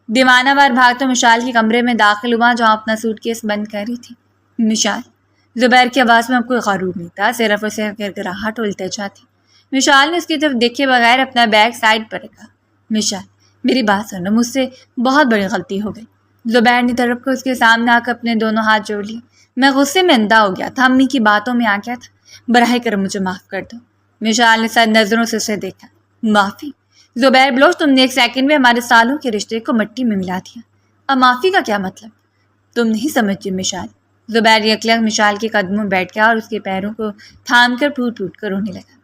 دیوانہ وار بھاگتا مشعل کے کمرے میں داخل ہوا جہاں اپنا سوٹ کیس بند کر رہی تھی۔ مشعل، زبیر کی آواز میں اب کوئی غرور نہیں تھا، صرف اسے گڑگڑاہٹ اور التجا تھی۔ مشعل نے اس کی طرف دیکھے بغیر اپنا بیگ سائڈ پر رکھا۔ مشعل، میری بات سنو، مجھ سے بہت بڑی غلطی ہو گئی۔ زبیر نے تڑپ کر اس کے سامنے آ کر اپنے دونوں ہاتھ جوڑ لیے۔ میں غصے میں اندھا ہو گیا تھا، امی کی باتوں میں آ گیا تھا، براہ کرم مجھے معاف کر دو۔ مشعل نے سر نظروں سے اسے دیکھا۔ معافی؟ زبیر بلوچ، تم نے ایک سیکنڈ میں ہمارے سالوں کے رشتے کو مٹی میں ملا دیا۔ اب معافی کا کیا مطلب؟ تم نہیں سمجھتی مشعل۔ زبیر یکلگ مشعل کے قدموں میں بیٹھ گیا اور اس کے پیروں کو تھام کر پھوٹ پھوٹ کر رونے لگا۔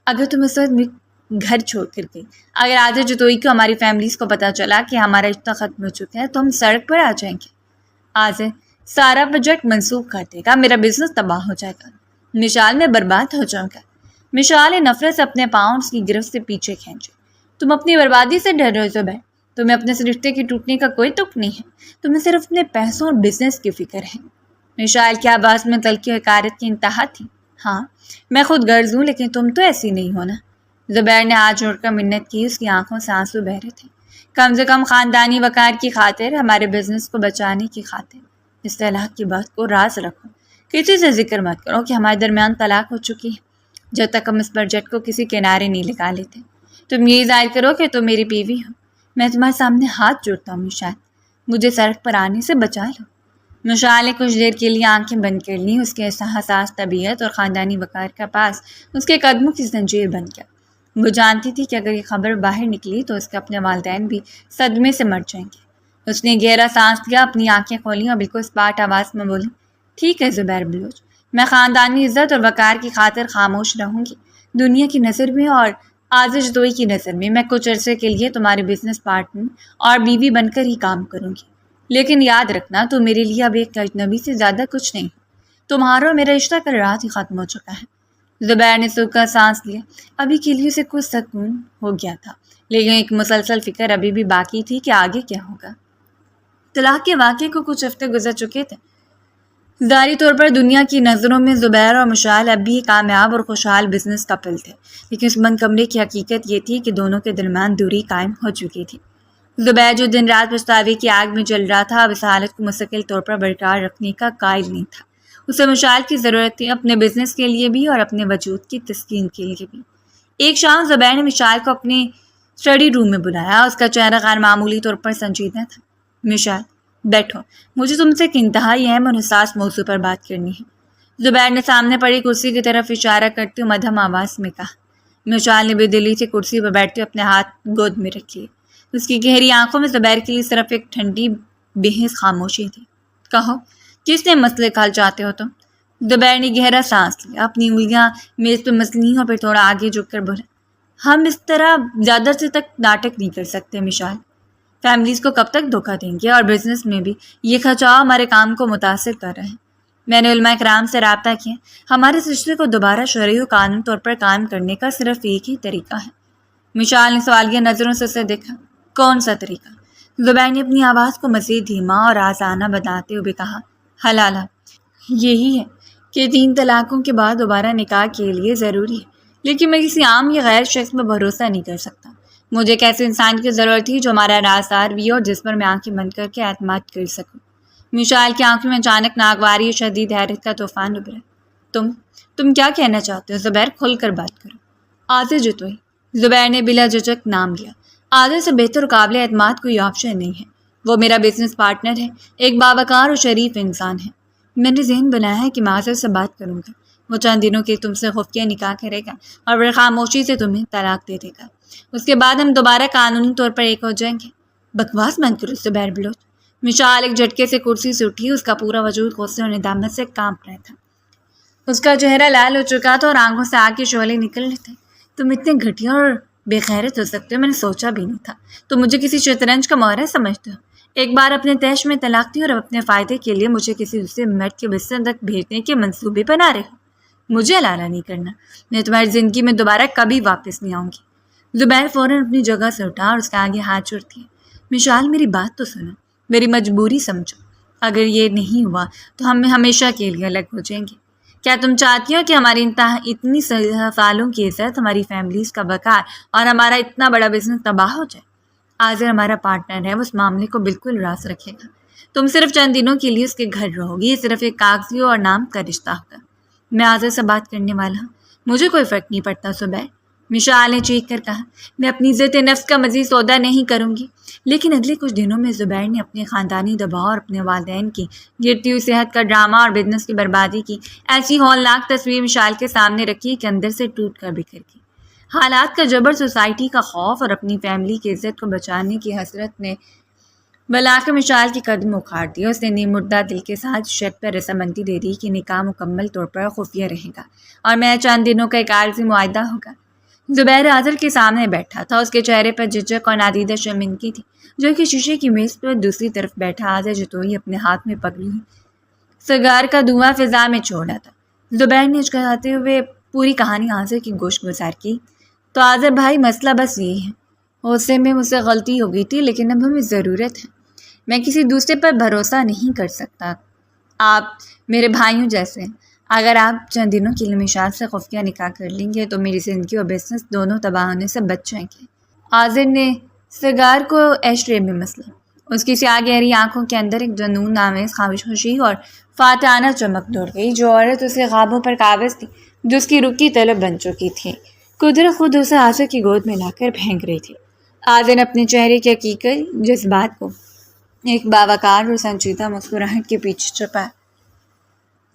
اگر تم اس وقت گھر چھوڑ کر گئی، اگر آج جتوئی کو ہماری فیملیز کو پتہ چلا کہ ہمارا رشتہ ختم ہو چکا ہے تو ہم سڑک پر آ جائیں گے۔ آج سارا پروجیکٹ منسوخ کر دے گا، میرا بزنس تباہ ہو جائے گا، مشعل میں برباد ہو جاؤں گا۔ مشعل نے نفرت سے اپنے پاؤں اس کی گرفت سے پیچھے کھینچے۔ تم اپنی بربادی سے ڈر رہے ہو زبیر، تمہیں اپنے سے رشتے کے ٹوٹنے کا کوئی تک نہیں ہے، تمہیں صرف اپنے پیسوں اور بزنس کی فکر ہے۔ مشعل کی آواز میں تلخی و حقارت کی انتہا تھی۔ ہاں، میں خود غرض ہوں، لیکن تم تو ایسی نہیں ہو نا۔ زبیر نے ہاتھ جوڑ کر منت کی، اس کی آنکھوں سے آنسو بہ رہے تھے۔ کم سے کم خاندانی وقار کی خاطر، ہمارے بزنس کو بچانے کی خاطر اس طلاق کی بات کو راز رکھو، کسی سے ذکر مت کرو کہ ہمارے درمیان طلاق ہو چکی ہے، جب تک ہم اس پروجیکٹ کو کسی کنارے نہیں لگا لیتے۔ تم یہ ظاہر کرو کہ تم میری بیوی ہو۔ میں تمہارے سامنے ہاتھ جوڑتا ہوں مشعل، مجھے سڑک پر آنے سے بچا لو۔ مشعل نے کچھ دیر کے لیے آنکھیں بند کر لیں، اس کے حساس طبیعت اور خاندانی وقار کا پاس اس کے قدموں کی زنجیر بن گیا۔ وہ جانتی تھی کہ اگر یہ خبر باہر نکلی تو اس کے اپنے والدین بھی صدمے سے مر جائیں گے۔ اس نے گہرا سانس لیا، اپنی آنکھیں کھولیں اور بالکل اسپاٹ آواز میں بولی، ٹھیک ہے زبیر بلوچ، میں خاندانی عزت اور وقار کی خاطر خاموش رہوں گی۔ دنیا کی نظر میں اور آزش دوئی کی نظر میں کچھ عرصے کے لیے تمہارے بزنس پارٹنر اور بیوی بن کر ہی کام کروں گی، لیکن یاد رکھنا تو میرے لیے اب ایک اجنبی سے زیادہ کچھ نہیں، تمہارا اور میرا رشتہ کل رات ہی ختم ہو چکا ہے۔ زبیر نے سوکھ کر سانس لیا۔ ابھی کے لیے اسے کچھ سکون ہو گیا تھا، لیکن ایک مسلسل فکر ابھی بھی باقی تھی کہ آگے کیا ہوگا۔ طلاق کے واقعے کو کچھ ہفتے گزر چکے تھے۔ ظاہری طور پر دنیا کی نظروں میں زبیر اور مشعل اب بھی کامیاب اور خوشحال بزنس کپل تھے، لیکن اس بند کمرے کی حقیقت یہ تھی کہ دونوں کے درمیان دوری قائم ہو چکی تھی۔ زبیر جو دن رات پچھتاوے کی آگ میں جل رہا تھا، اب اس حالت کو مستقل طور پر برقرار رکھنے کا قائل نہیں تھا۔ اسے مشعل کی ضرورت تھی، اپنے بزنس کے لیے بھی اور اپنے وجود کی تسکین کے لیے بھی۔ ایک شام زبیر نے مشعل کو اپنے اسٹڈی روم میں بلایا۔ اس کا چہرہ غیر معمولی طور پر سنجیدہ تھا۔ مشعل، بیٹھو، مجھے تم سے ایک انتہائی اہم اور حساس موضوع پر بات کرنی ہے، زبیر نے سامنے پڑی کرسی کی طرف اشارہ کرتے ہوئے مدھم آواز میں کہا۔ مشعل نے بے دلی سے کرسی پر بیٹھتے اپنے ہاتھ گود میں رکھ لیے۔ اس کی گہری آنکھوں میں زبیر کے لیے صرف ایک ٹھنڈی بے حس خاموشی تھی۔ کہو، کس نے مسئلے کا حل چاہتے ہو تم؟ زبیر نے گہرا سانس لیا، اپنی انگلیاں میز پہ مسلیں اور پھر تھوڑا آگے جھک کر بولا، ہم اس طرح زیادہ سے تک ناٹک نہیں کر سکتے مشعل۔ فیملیز کو کب تک دھوکہ دیں گے، اور بزنس میں بھی یہ کھچاؤ ہمارے کام کو متاثر کر رہے ہیں۔ میں نے علماء کرام سے رابطہ کیا، ہمارے رشتے کو دوبارہ شرعی و قانونی طور پر قائم کرنے کا صرف ایک ہی طریقہ ہے۔ مشعل نے سوالیہ نظروں سے اسے دیکھا۔ کون سا طریقہ؟ زبیر نے اپنی آواز کو مزید دھیما اور آزادانہ بناتے ہوئے کہا، حلالہ۔ یہی ہے کہ 3 طلاقوں کے بعد دوبارہ نکاح کے لیے ضروری ہے، لیکن میں کسی عام یا غیر شخص پر بھروسہ نہیں کر سکتا۔ مجھے ایک ایسے انسان کی ضرورت تھی جو ہمارا رازدار بھی ہو اور جس پر میں آنکھیں بند کر کے اعتماد کر سکوں۔ مشعل کی آنکھوں میں اچانک ناگواری اور شدید حیرت کا طوفان ابھرا۔ تم کیا کہنا چاہتے ہو زبیر؟ کھل کر بات کرو۔ عاضر جتوئی، زبیر نے بلا جھجک نام لیا۔ عاضر سے بہتر اور قابل اعتماد کوئی آپشن نہیں ہے۔ وہ میرا بزنس پارٹنر ہے، ایک باوقار اور شریف انسان ہے۔ میں نے ذہن بنایا ہے کہ میں عاضر سے بات کروں گا۔ وہ چند دنوں کے تم سے خفیہ نکاح کرے گا اور پھر خاموشی سے تمہیں طلاق دے دے گا۔ اس کے بعد ہم دوبارہ قانونی طور پر ایک ہو جائیں گے۔ بکواس بند کرو زبیر بلوچ۔ مشعل ایک جھٹکے سے کرسی سے اٹھی، اس کا پورا وجود غصے اور ندامت سے کانپ رہا تھا۔ اس کا چہرہ لال ہو چکا تھا اور آنکھوں سے آگ کے شعلے نکل رہے تھے۔ تم اتنے گھٹیا اور بے غیرت ہو سکتے ہو، میں نے سوچا بھی نہیں تھا۔ تم مجھے کسی شطرنج کا مورا سمجھتے ہو۔ ایک بار اپنے تیش میں طلاق دی اور اب اپنے فائدے کے لیے مجھے کسی دوسرے مرد کے بستر تک بھیجنے کے منصوبے بنا رہے ہو۔ مجھے حلالہ نہیں کرنا، میں تمہاری زندگی میں دوبارہ کبھی واپس نہیں آؤں گی۔ زبیر فوراً اپنی جگہ سے اٹھا اور اس کے آگے ہاتھ جوڑ دیے۔ مشعل، میری بات تو سنو، میری مجبوری سمجھو۔ اگر یہ نہیں ہوا تو ہم ہمیشہ کے لیے الگ ہو جائیں گے۔ کیا تم چاہتی ہو کہ ہماری اتنی سالوں کی عزت، ہماری فیملیز کا وقار اور ہمارا اتنا بڑا بزنس تباہ ہو جائے؟ عاضر ہمارا پارٹنر ہے، وہ اس معاملے کو بالکل راز رکھے گا۔ تم صرف چند دنوں کے لیے اس کے گھر رہو گی، یہ صرف ایک کاغذی اور نام کا رشتہ ہوگا۔ میں عاضر سے بات کرنے والا ہوں، مجھے کوئی فرق نہیں پڑتا زبیر، مشعل نے چیخ کر کہا۔ میں اپنی عزت نفس کا مزید سودا نہیں کروں گی۔ لیکن اگلے کچھ دنوں میں زبیر نے اپنے خاندانی دباؤ اور اپنے والدین کی گرتی ہوئی صحت کا ڈرامہ اور بزنس کی بربادی کی ایسی ہولناک تصویر مشعل کے سامنے رکھی کہ اندر سے ٹوٹ کر بکھر گئی۔ حالات کا جبر، سوسائٹی کا خوف اور اپنی فیملی کی عزت کو بچانے کی حسرت نے بلاخر مشعل کے قدم اکھاڑ دیا۔ اس نے نیم مردہ دل کے ساتھ شرط پر رضامندی دے دی کہ نکاح مکمل طور پر خفیہ رہے گا اور میں چند دنوں کا ایک عارضی معاہدہ ہوگا۔ زبیر عاضر کے سامنے بیٹھا تھا، اس کے چہرے پر جھجک اور نادیدہ شرمندگی تھی، جو کہ شیشے کی میز پر دوسری طرف بیٹھا عاضر جتوئی اپنے ہاتھ میں پکڑی ہوئی سگار کا دھواں فضا میں چھوڑا تھا۔ زبیر نے ہچکچاتے ہوئے پوری کہانی عاضر کی گوش گزار کی۔ تو عاضر بھائی، مسئلہ بس یہی ہے، غصے میں مجھ سے غلطی ہو گئی تھی، لیکن اب ہمیں ضرورت ہے۔ میں کسی دوسرے پر بھروسہ نہیں کر سکتا۔ آپ میرے بھائیوں جیسے ہیں۔ اگر آپ چند دنوں کے لیے مشعل سے خفیہ نکاح کر لیں گے تو میری زندگی اور بزنس دونوں تباہ ہونے سے بچ جائیں گے۔ عاضر نے سگار کو ایش ٹرے میں مسلا۔ اس کی سیاہ گہری آنکھوں کے اندر ایک جنون آمیز خاموشی اور فاتحانہ چمک دوڑ گئی۔ جو عورت اسے خوابوں پر قابض تھی، جو اس کی رکی طلب بن چکی تھی، قدرت خود اسے عاضر کی گود میں لا کر پھینک رہی تھی۔ عاضر نے اپنے چہرے کے حقیقی جذبات کو ایک باوقار اور سنجیدہ مسکراہٹ کے پیچھے چھپایا۔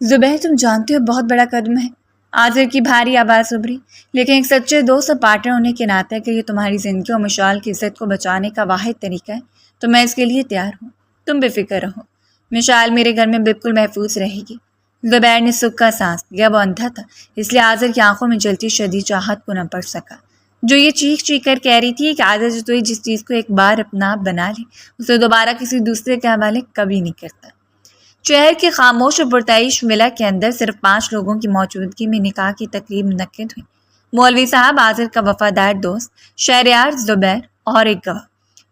زبیر، تم جانتے ہو بہت بڑا قدم ہے۔ عاضر کی بھاری آواز ابھری۔ لیکن ایک سچے دوست اور پارٹنر ہونے کے ناطے کہ یہ تمہاری زندگی اور مشعل کی عزت کو بچانے کا واحد طریقہ ہے تو میں اس کے لیے تیار ہوں۔ تم بے فکر رہو، مشعل میرے گھر میں بالکل محفوظ رہے گی۔ زبیر نے سکھ کا سانس لیا۔ وہ اندھا تھا، اس لیے عاضر کی آنکھوں میں جلتی شدید چاہت کو نہ پڑ سکا، جو یہ چیخ چیخ کر کہہ رہی تھی کہ عاضر جتوئی جس چیز کو ایک بار اپنا آپ بنا لے اسے دوبارہ کسی دوسرے کے حوالے کبھی نہیں کرتا۔ شہر کے خاموش اور پرتعیش ولا کے اندر صرف 5 لوگوں کی موجودگی میں نکاح کی تقریب منعقد ہوئی۔ مولوی صاحب، عاضر کا وفادار دوست، شہریار زبیر اور ایک گواہ۔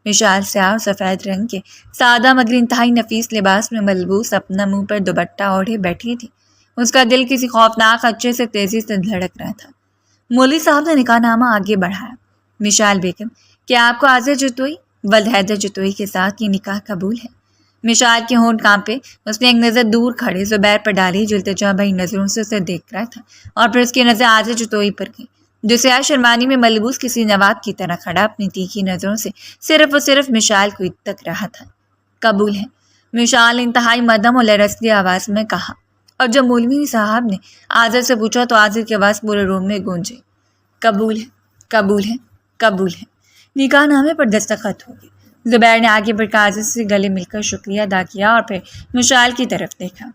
مشال سیاہ اور سفید رنگ کے سادہ مگر انتہائی نفیس لباس میں ملبوس اپنا منہ پر دوپٹہ اوڑھے بیٹھی تھی۔ اس کا دل کسی خوفناک خدشے سے تیزی سے دھڑک رہا تھا۔ مولوی صاحب نے نکاح نامہ آگے بڑھایا۔ مشال بیگم، کیا آپ کو عاضر جتوئی ولد حیدر جتوئی کے ساتھ یہ نکاح قبول ہے؟ مشال کے ہونٹ کانپے۔ اس نے ایک نظر دور کھڑے زبیر پر ڈالی جو التجا بھری نظروں سے اسے دیکھ رہا تھا، اور پھر اس کی نظر عاضر جتوئی پر گئی جو سیاہ شرمانی میں ملبوس کسی نواب کی طرح کھڑا اپنی تیکھی نظروں سے صرف اور صرف مشال کو تک رہا تھا۔ قبول ہے، مشال انتہائی مدھم اور لرزتی آواز میں کہا، اور جب مولوی صاحب نے عاضر سے پوچھا تو عاضر کی آواز پورے روم میں گونجی، قبول ہے، قبول ہے، قبول ہے۔ نکاح نامے پر دستخط ہو گئے۔ زبیر نے آگے بڑھ کر عاضر سے گلے مل کر شکریہ ادا کیا اور پھر مشال کی طرف دیکھا۔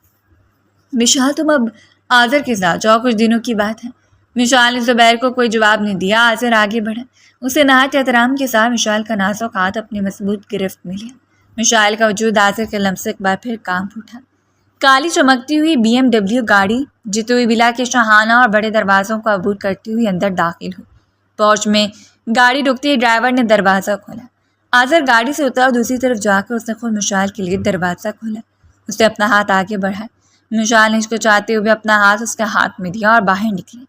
مشال، تم اب عاضر کے ساتھ جاؤ، کچھ دنوں کی بات ہے۔ مشال نے زبیر کو کوئی جواب نہیں دیا۔ عاضر آگے بڑھا۔ اسے نہایت احترام کے ساتھ مشال کا نازک ہاتھ اپنے مضبوط گرفت میں لیا۔ مشال کا وجود عاضر کے لمس سے ایک بار پھر کانپ اٹھا۔ کالی چمکتی ہوئی BMW گاڑی جتوئی ولا کے شاہانہ اور بڑے دروازوں کو عبور کرتی ہوئی اندر داخل ہوئی۔ پورچ میں گاڑی رکتی ڈرائیور نے دروازہ کھولا۔ عاضر گاڑی سے اترا اور دوسری طرف جا کر اس نے خود مشال کے لیے دروازہ کھولا۔ اس نے اپنا ہاتھ آگے بڑھایا۔ مشال نے ہچکچاتے ہوئے اپنا ہاتھ اس کے ہاتھ میں دیا اور باہر نکلی۔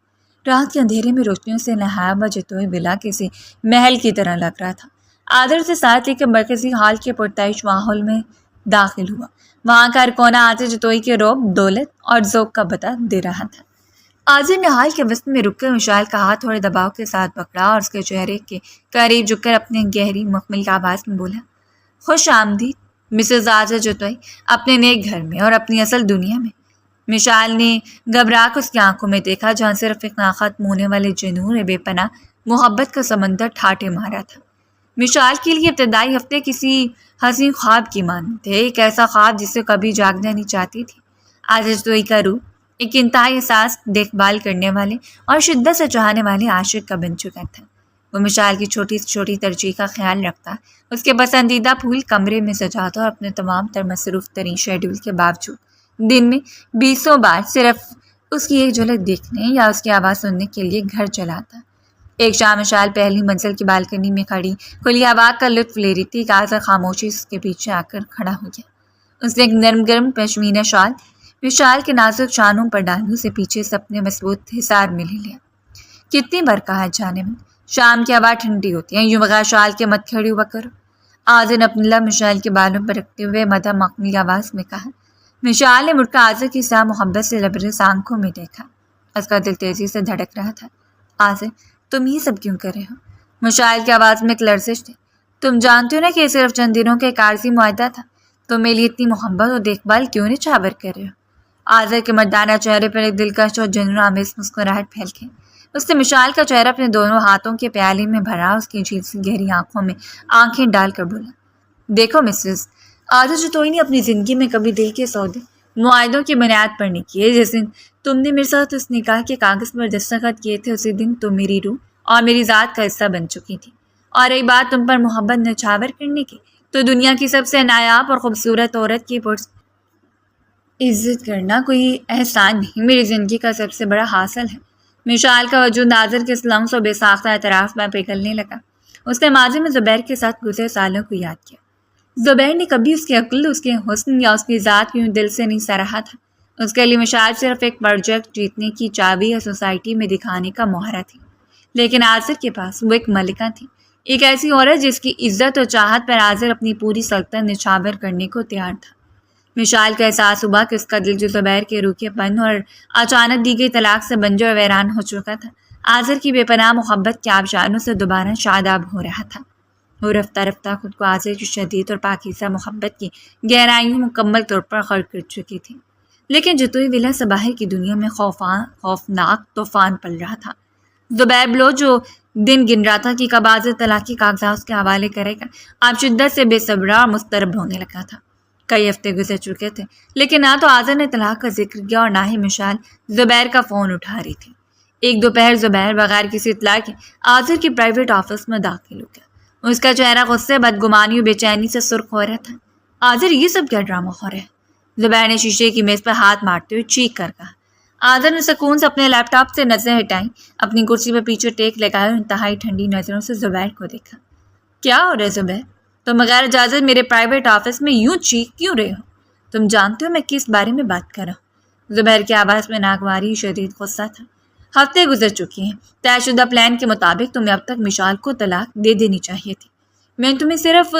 رات کے اندھیرے میں روشنیوں سے نہایا ہوا جتوئی ولا کسی محل کی طرح لگ رہا تھا۔ عاضر سے ساتھ لے کے مرکزی ہال کے پرتعیش ماحول میں داخل ہوا۔ وہاں کا ہر کونا عاضر جتوئی کے رعب، دولت اور ذوق کا بتا دے رہا تھا۔ عاضر نے ہال کے وسط میں رک کر مشال کا ہاتھ تھوڑے دباؤ کے ساتھ پکڑا اور اس کے چہرے کے قریب جھک کر اپنے گہری مخمل آواز میں بولا، خوش آمدید مسز عاضر جتوئی اپنے نیک گھر میں اور اپنی اصل دنیا میں۔ مشال نے گھبرا کر اس کی آنکھوں میں دیکھا جہاں صرف ایک ناختم ہونے والے جنون بے پناہ محبت کا سمندر ٹھاٹے مارا تھا۔ مشال کے لیے ابتدائی ہفتے کسی حسین خواب کی مانند تھے، ایک ایسا خواب جسے کبھی جاگنا نہیں چاہتی تھی۔ عاضر جتوئی کا روح ایک انتہائی احساس دیکھ بھال کرنے والے اور شدت سے چاہنے والے عاشق کا بن چکا تھا۔ وہ مشال کی چھوٹی سے چھوٹی ترجیح کا خیال رکھتا، اس کے پسندیدہ پھول کمرے میں سجاتا اور اپنے تمام تر مصروف ترین شیڈول کے باوجود دن میں 20 بار صرف اس کی ایک جھلک دیکھنے یا اس کی آواز سننے کے لیے گھر چلاتا۔ ایک شام مشال پہلی منزل کی بالکنی میں کھڑی کھلی ہوا کا لطف لے رہی تھی کہ عاضر خاموشی اس کے پیچھے آ کر کھڑا ہو گیا۔ اس نے ایک نرم گرم پشمینہ شال مشال کے نازک شانوں پر ڈالی، اسے پیچھے سے اپنے مضبوط حصار میں لے لیا۔ کتنی بار کہا ہے جانے میں، شام کی ہوا ٹھنڈی ہوتی ہے، یوں بغیر شال کے مت کھڑی ہوا کرو۔ عاضر نے اپنے لب مشال کے بالوں پر رکھتے ہوئے مدھم مخملی آواز میں کہا۔ مشال نے مڑ کر عاضر کی سیاہ محبت سے لبریز آنکھوں میں دیکھا۔ اس کا دل تیزی سے دھڑک رہا تھا۔ عاضر، تم یہ سب کیوں کر رہے ہو؟ مشال کی آواز میں ایک لرزش تھی۔ تم جانتے ہو نا کہ یہ صرف چند دنوں کا ایک عارضی معاہدہ تھا، تم میری اتنی محبت اور دیکھ بھال کیوں نچھاور کر رہے ہو؟ عاضر کے مردانہ چہرے پر ایک دلکش اور جنون آمیز مسکراہٹ پھیل گئی۔ اس نے مشال کا چہرہ اپنے دونوں ہاتھوں کے پیالے میں بھرا، اس کی جھیل سی گہری آنکھوں میں آنکھیں ڈال کر بولا، دیکھو مسز عاضر جتوئی نے اپنی زندگی میں کبھی دل کے سودے معاہدوں کی بنیاد پر نہیں کیے۔ جس دن تم نے میرے ساتھ اس نکاح کے کاغذ پر دستخط کیے تھے، اسی دن تم میری روح اور میری ذات کا حصہ بن چکی تھی۔ اور رہی بات تم پر محبت نچھاور کرنے کی، تو دنیا کی سب سے نایاب اور خوبصورت عورت کی عزت کرنا کوئی احسان نہیں، میری زندگی کا سب سے بڑا حاصل ہے۔ مشال کا وجود عاضر کے لمس و بے ساختہ اعتراف میں پگھلنے لگا۔ اس نے ماضی میں زبیر کے ساتھ گزرے سالوں کو یاد کیا۔ زبیر نے کبھی اس کی عقل، اس کے حسن یا اس کی ذات کیوں دل سے نہیں سراہا تھا۔ اس کے لیے مشال صرف ایک پروجیکٹ جیتنے کی چابی یا سوسائٹی میں دکھانے کا مہرہ تھی، لیکن عاضر کے پاس وہ ایک ملکہ تھی، ایک ایسی عورت جس کی عزت اور چاہت پر عاضر اپنی پوری سلطنت نچھاور کرنے کو تیار تھا۔ مشال کا احساس ہوا کہ اس کا دل جو زبیر کے روکھے پن اور اچانک دی گئی طلاق سے بنجر ویران ہو چکا تھا، عاضر کی بے پناہ محبت کے آبشاروں سے دوبارہ شاداب ہو رہا تھا۔ وہ رفتہ رفتہ خود کو عاضر کی شدید اور پاکیزہ محبت کی گہرائیوں مکمل طور پر غرق کر چکی تھی، لیکن جتوئی ولا سے باہر کی دنیا میں خوفناک طوفان پل رہا تھا۔ زبیر بلو جو دن گن رہا تھا کہ کب عاضر طلاق کی کاغذات کے حوالے کرے گا، اب شدت سے بے صبر اور مضطرب ہونے لگا تھا۔ کئی ہفتے گزر چکے تھے، لیکن نہ تو عاضر نے طلاق کا ذکر کیا اور نہ ہی مشال زبیر کا فون اٹھا رہی تھی۔ ایک دوپہر زبیر بغیر کسی اطلاع کے عاضر کی پرائیویٹ آفس میں داخل ہو گیا۔ اس کا چہرہ غصے، بدگمانی اور بے چینی سے سرخ ہو رہا تھا۔ عاضر، یہ سب کیا ڈرامہ ہو رہا ہے؟ زبیر نے شیشے کی میز پر ہاتھ مارتے ہوئے چیخ کر کہا۔ عاضر نے سکون سے اپنے لیپ ٹاپ سے نظریں ہٹائیں، اپنی کرسی پر پیچھے ٹیک لگائے اور انتہائی ٹھنڈی نظروں سے زبیر کو دیکھا۔ کیا ہو رہا ہے زبیر؟ تم بغیر اجازت میرے پرائیویٹ آفس میں یوں چیخ کیوں رہے ہو؟ تم جانتے ہو میں کس بارے میں بات کر رہا ہوں؟ زبیر کی آواز میں ناگواری شدید غصہ تھا۔ ہفتے گزر چکی ہیں، طے شدہ پلان کے مطابق تمہیں اب تک مشال کو طلاق دے دینی چاہیے تھی۔ میں نے تمہیں صرف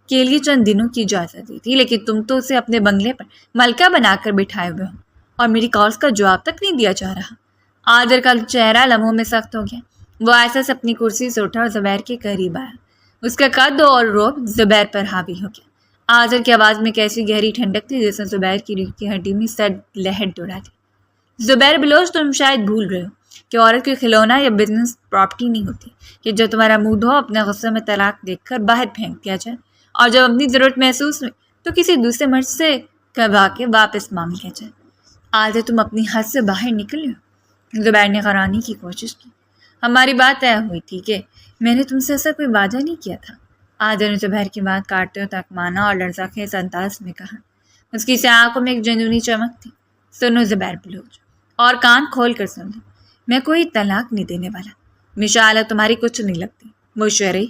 کے لیے چند دنوں کی اجازت دی تھی، لیکن تم تو اسے اپنے بنگلے پر ملکہ بنا کر بٹھائے ہوئے ہو اور میری کالز کا جواب تک نہیں دیا جا رہا۔ آذر کا چہرہ لمحوں میں سخت ہو گیا۔ وہ ایسا سے اپنی کرسی سے اٹھا اور زبیر کے قریب آیا۔ اس کا قد اور روب زبیر پر حاوی ہو گیا۔ آذر کی آواز میں کیسی گہری ٹھنڈک تھی جیسے زبیر کی ریڑھ کی ہڈی میں سرد لہر دوڑا تھی۔ زبیر بلوچ، تم شاید بھول رہے ہو کہ عورت کی کھلونا یا بزنس پراپرٹی نہیں ہوتی کہ جب تمہارا موڈ ہو اپنے غصے میں طلاق دیکھ کر باہر پھینک دیا جائے، اور جب اپنی ضرورت محسوس ہوئی تو کسی دوسرے مرد سے کروا کے واپس مانگ لیا جائے۔ آج تم اپنی حد سے باہر نکلے ہو۔ زبیر نے غرانے کی کوشش کی۔ ہماری بات طے ہوئی تھی کہ میں نے تم سے ایسا کوئی وعدہ نہیں کیا تھا۔ آدر نے زبیر کی بات کاٹتے ہوئے تک مانا اور لرزہ خیز انداز میں کہا۔ اس کی سیاہ آنکھوں میں ایک جنونی چمک تھی۔ سنو زبیر بلوچ، اور کان کھول کر سن لو، میں کوئی طلاق نہیں دینے والا۔ مشال تمہاری کچھ نہیں لگتی، وہ شرعی،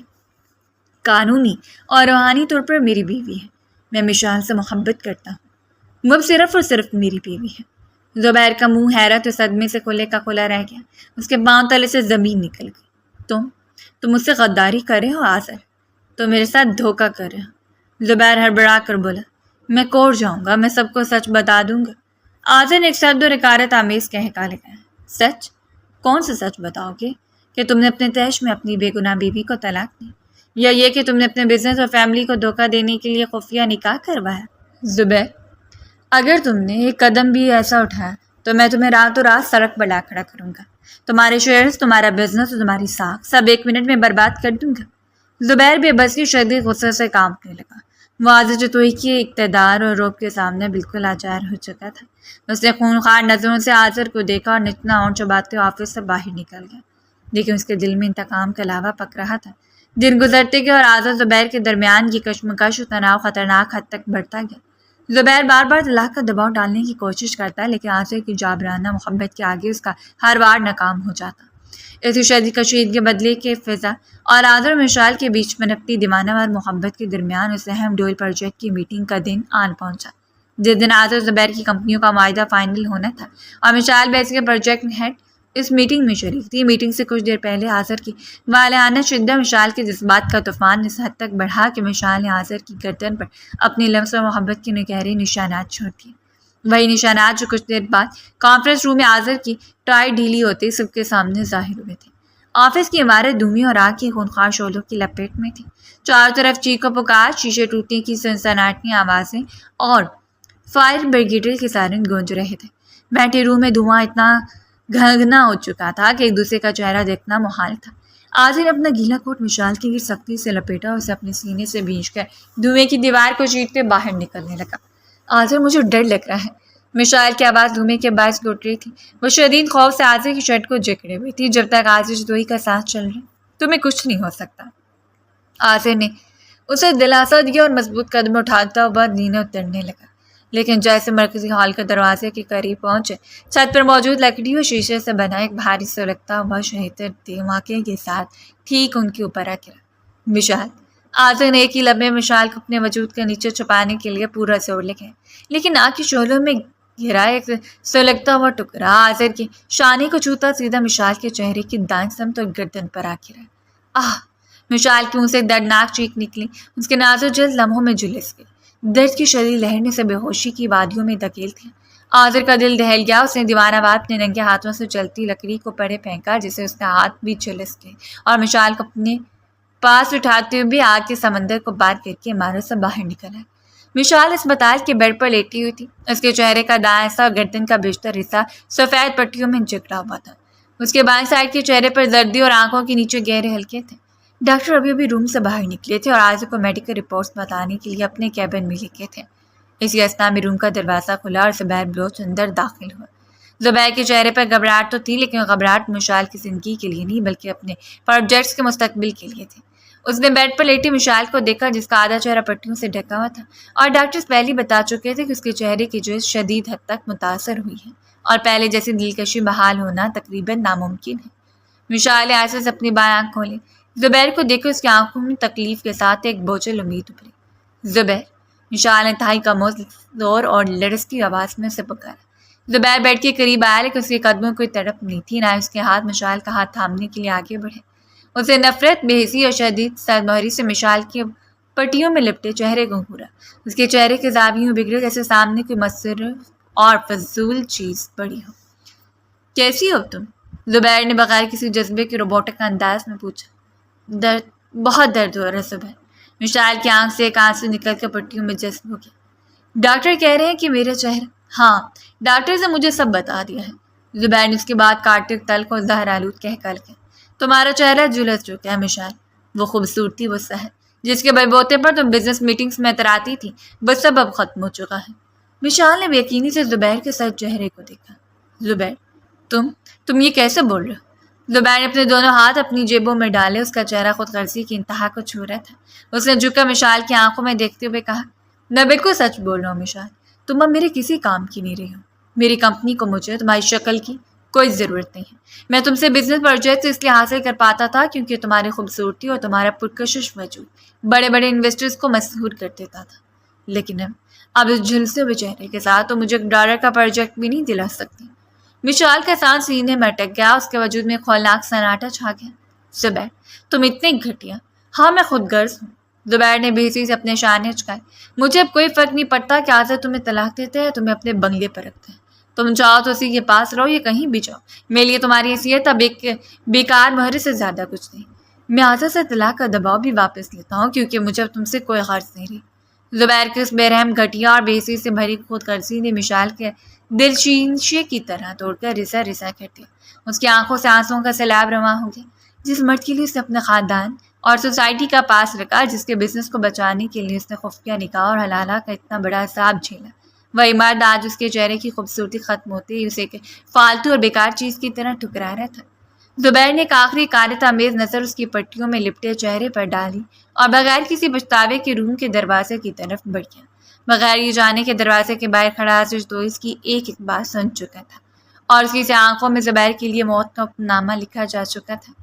قانونی اور روحانی طور پر میری بیوی ہے۔ میں مشال سے محبت کرتا ہوں، وہ صرف اور صرف میری بیوی ہے۔ زبیر کا منہ حیرت اور صدمے سے کھلے کا کھلا رہ گیا۔ اس کے پاؤں تلے سے زمین نکل گئی۔ تم مجھ سے غداری کر رہے ہو آذر، تو میرے ساتھ دھوکہ کر رہے ہو۔ زبیر ہڑبڑا کر بولا، میں کوڑ جاؤں گا، میں سب کو سچ بتا دوں گا۔ آذر نے ایک شبد اور حقارت آمیز کہکا لگایا۔ سچ؟ کون سا سچ بتاؤ گے؟ کہ تم نے اپنے تیش میں اپنی بے گناہ بیوی کو طلاق دی، یا یہ کہ تم نے اپنے بزنس اور فیملی کو دھوکہ دینے کے لیے خفیہ نکاح کروایا؟ زبیر، اگر تم نے ایک قدم بھی ایسا اٹھایا تو میں تمہیں راتوں رات سڑک پر لا کھڑا کروں گا۔ تمہارے شیئرز، تمہارا بزنس اور تمہاری ساکھ سب 1 منٹ میں برباد کر دوں گا۔ زبیر بے بسی شدید غصے سے کانپنے لگا۔ وہ آذر جتوئی کے اقتدار اور روب کے سامنے بالکل لاچار ہو چکا تھا۔ اس نے خونخوار نظروں سے آذر کو دیکھا اور نچنا اونچ چباتے آفس سے باہر نکل گیا، لیکن اس کے دل میں انتقام کا لاوا پک رہا تھا۔ دن گزرتے گئے اور آذر زبیر کے درمیان کی کشمکش و تناؤ خطرناک حد تک بڑھتا گیا۔ زبیر بار بار طلاق کا دباؤ ڈالنے کی کوشش کرتا، لیکن آذر کی جابرانہ محبت کے آگے اس کا ہر وار ناکام ہو جاتا۔ اسی شدید کشیدگی بدلے کے فضا اور آذر و مشال کے بیچ پنپتی دیوانہ وار محبت کے درمیان اس اہم ڈویل پروجیکٹ کی میٹنگ کا دن آن پہنچا، جس دن آذر زبیر کی کمپنیوں کا معاہدہ فائنل ہونا تھا اور مشال بیس کے پروجیکٹ ہیڈ اس میٹنگ میں شریک تھی۔ میٹنگ سے کچھ دیر پہلے آذر کی والہانہ شدت مشال کے جذبات کا طوفان اس حد تک بڑھا کہ مشال نے آذر کی گردن پر اپنی لمس و محبت کے نگہرے نشانات چھوڑ دیے۔ وہی نشانات جو کچھ دیر بعد کانفرنس روم میں آذر کی ٹائی ڈھیلی ہوتی سب کے سامنے ظاہر ہوئے تھے۔ آفس کی عمارت دھویں اور آگ کی خونخوار شعلوں کی لپیٹ میں تھی۔ چاروں طرف چیخ و پکار، شیشے ٹوٹنے کی سنسناٹی آوازیں اور فائر بریگیڈ کے سائرن گونج رہے تھے۔ بیٹھے روم میں دھواں اتنا گھنا ہو چکا تھا کہ ایک دوسرے کا چہرہ دیکھنا محال تھا۔ آذر اپنا گیلا کوٹ مشال کے گر سختی سے لپیٹا اور اسے اپنے سینے سے بھینچ کر دھوئیں کی دیوار کو چیرتے باہر نکلنے لگا۔ آذر، مجھے ڈر لگ رہا ہے۔ مشال کی آواز دھوئیں کے باعث گھٹ رہی تھی۔ وہ شدید خوف سے آذر کی شرٹ کو جکڑے ہوئی تھی۔ جب تک آذر جتوئی کا ساتھ چل رہا، تمہیں کچھ نہیں ہو سکتا۔ آذر نے اسے دلاسا دیا اور مضبوط قدم اٹھاتا ہوا نیچے اترنے لگا، لیکن جیسے مرکزی ہال کے دروازے کے قریب پہنچے، چھت پر موجود لکڑی اور شیشے سے بنا ایک بھاری سلگتا ہوا شہتر دھماکے کے ساتھ ٹھیک ان کے اوپر آ گرا۔ مشال! آذر نے ایک ہی لمحے مشال کو اپنے وجود کے نیچے چھپانے کے لیے پورا زور لگایا، لیکن آگ کی شعلوں میں گھرا ایک سلگتا ہوا ٹکڑا آذر کی شانے کو چھوتا سیدھا مشال کے چہرے کی دائیں سمت اور گردن پر آ گرا۔ آہ! مشال کے منہ سے دردناک چیخ نکلی۔ اس کے نازک جلد لمحوں میں جھلس گئی۔ درد کی شدید لہر نے اسے بے ہوشی کی وادیوں میں دھکیل دیا۔ آذر کا دل دہل گیا۔ اس نے دیوانہ وار اپنے ننگے ہاتھوں سے جلتی لکڑی کو پڑے پھینکا، جسے اس کے ہاتھ بھی جھلس گئے، اور مشال کو اپنے پاس اٹھاتے ہوئے بھی آگ کے سمندر کو پار کر کے عمارت سے باہر نکل آئے۔ مشال اسپتال کے بیڈ پر لیٹی ہوئی تھی۔ اس کے چہرے کا دایاں حصہ اور گردن کا بیشتر حصہ سفید پٹیوں میں جکڑا ہوا تھا۔ اس کے بائیں سائڈ کے چہرے پر زردی اور آنکھوں کے نیچے گہرے حلقے تھے۔ ڈاکٹر ابھی روم سے باہر نکلے تھے اور آذر کو میڈیکل رپورٹس بتانے کے لیے اپنے کیبن میں لے تھے۔ اسی اثنا میں روم کا دروازہ کھلا اور زبیر بلوچ اندر داخل ہوا۔ زبیر کے چہرے پر گھبراہٹ تو تھی، لیکن گھبراہٹ مشال کی زندگی کے لیے نہیں بلکہ اپنے پروجیکٹس کے مستقبل کے لیے تھی۔ اس نے بیڈ پر لیٹی مشال کو دیکھا، جس کا آدھا چہرہ پٹیوں سے ڈھکا ہوا تھا، اور ڈاکٹرز پہلے بتا چکے تھے کہ اس کے چہرے کی جلد شدید حد تک متاثر ہوئی ہے اور پہلے جیسی دلکشی بحال ہونا تقریباً ناممکن ہے۔ مشال نے ایسے اپنی بائیں آنکھ کھولی۔ زبیر کو دیکھ کر اس کی آنکھوں میں تکلیف کے ساتھ ایک بوجھل امید ابھری۔ زبیر، مشال نے انتہائی خاموش زور اور لرزتی آواز میں اسے پکارا۔ زبیر بیٹھ کے قریب آیا لیکن اس کے قدموں کوئی تڑپ نہیں تھی، نہ اس کے ہاتھ مشال کا ہاتھ تھامنے کے لیے آگے بڑھے۔ اسے نفرت، بے حسی اور شدید سرمہری سے مشال کے پٹیوں میں لپٹے چہرے کو گھورا۔ اس کے چہرے کے زاویوں بگڑے جیسے سامنے کوئی مصروف اور فضول چیز پڑی ہو۔ کیسی ہو تم؟ زبیر نے بغیر کسی جذبے کے روبوٹک انداز میں پوچھا۔ درد، بہت درد ہو رہا ہے زبیر۔ مشال کی آنکھ سے ایک آنسو نکل کر پٹیوں میں جذب ہو گیا۔ ڈاکٹر کہہ رہے ہیں کہ میرا چہرہ… ہاں، ڈاکٹر سے مجھے سب بتا دیا ہے۔ زبیر نے اس کے بعد کاٹے تلخ اور زہر آلود کہہ کر کے۔ تمہارا چہرہ جھلس چکا ہے مشال۔ وہ خوبصورتی، وہ سحر جس کے بلبوتے پر تم بزنس میٹنگز میں اتراتی تھی، وہ سب اب ختم ہو چکا ہے۔ مشال نے بے یقینی سے زبیر کے سر چہرے کو دیکھا۔ زبیر، تم یہ کیسے بول رہے ہو؟ زبیر نے اپنے دونوں ہاتھ اپنی جیبوں میں ڈالے، اس کا چہرہ خود غرضی کی انتہا کو چھو رہا تھا۔ اس نے جھک کر مشال کی آنکھوں میں دیکھتے ہوئے کہا، میں بالکل سچ بول رہا ہوں مشال، تم اب میرے کسی کام کی نہیں رہی ہو۔ میری کمپنی کو مجھے تمہاری شکل کی کوئی ضرورت نہیں ہے۔ میں تم سے بزنس پروجیکٹ اس لیے حاصل کر پاتا تھا کیونکہ تمہاری خوبصورتی اور تمہارا پرکشش وجود بڑے بڑے انویسٹرز کو مسحور کر دیتا تھا، لیکن اب اس جھلسے ہوئے چہرے کے ساتھ تم مجھے $1 کا پروجیکٹ بھی نہیں دلا سکتی۔ مشال کا سانس سینے میں اٹک گیا، اس کے وجود میں ہولناک سناٹا چھا گیا۔ زبیر، تم اتنے گھٹیا۔ ہاں، میں خود غرض ہوں۔ زبیر نے بے حسی سے اپنے شانے اچکائے۔ مجھے اب کوئی فرق نہیں پڑتا کہ آزاد تمہیں طلاق دیتے ہیں، تمہیں اپنے بنگلے پر رکھتے ہیں۔ تم چاہو تو اسی کے پاس رہو یا کہیں بھی جاؤ، میرے لیے تمہاری حیثیت اب ایک بیکار مہرے سے زیادہ کچھ نہیں۔ میں آزاد سے طلاق کا دباؤ بھی واپس لیتا ہوں کیونکہ مجھے اب تم سے کوئی غرض نہیں رہی۔ زبیر کے اس بے رحم، گھٹیا اور بے حسی سے بھری خود غرضی نے مشال کے دل شیشے کی طرح توڑ کر رسا رسا کر دیا۔ اس کی آنکھوں سے آنسوؤں کا سیلاب رواں ہو گیا۔ جس مرد کے لیے اس نے اپنے خاندان اور سوسائٹی کا پاس رکھا، جس کے بزنس کو بچانے کے لیے اس نے خفیہ نکاح اور حلالہ کا اتنا بڑا عذاب جھیلا، وہی مرد آج اس کے چہرے کی خوبصورتی ختم ہوتے ہی اسے ایک فالتو اور بیکار چیز کی طرح ٹھکرا رہا تھا۔ زبیر نے ایک آخری کانت آمیز نظر اس کی پٹیوں میں لپٹے چہرے پر ڈالی اور بغیر کسی پچھتاوے کے روم کے دروازے کی طرف بڑھ گیا۔ بغیر یہ جانے کے دروازے کے باہر کھڑا آزش تو اس کی ایک ایک بات سن چکا تھا اور اس کی سے آنکھوں میں زبیر کے لیے موت کا نامہ لکھا جا چکا تھا۔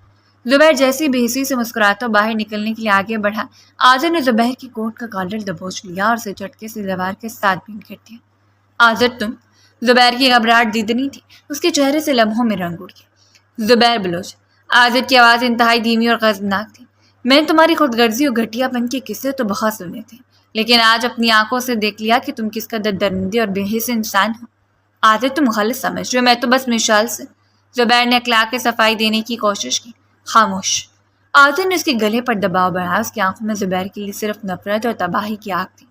زبیر جیسی بے حسی سے مسکراتا باہر نکلنے کے لیے آگے بڑھا، آزر نے زبیر کی کوٹ کا کالر دبوچ لیا اور اسے جھٹکے سے دیوار کے ساتھ بند کر دیا۔ آزر، تم… زبیر کی گھبراہٹ دیدنی تھی، اس کے چہرے سے لمحوں میں رنگ اڑ گیا۔ زبیر بلوچ۔ آزر کی آواز انتہائی دھیمی اور غضبناک تھی۔ میں نے تمہاری خود غرضی اور گھٹیا پن کے قصے تو بہت سنے تھے، لیکن آج اپنی آنکھوں سے دیکھ لیا کہ تم کس قدر درندے اور بے حس انسان ہو۔ آزر، تم غلط سمجھ رہے ہو، میں تو بس مشال سے… زبیر نے اخلاق کے صفائی دینے کی کوشش کی۔ خاموش۔ آزر نے اس کے گلے پر دباؤ بڑھایا، اس کی آنکھوں میں زبیر کے لیے صرف نفرت اور تباہی کی آگ تھی۔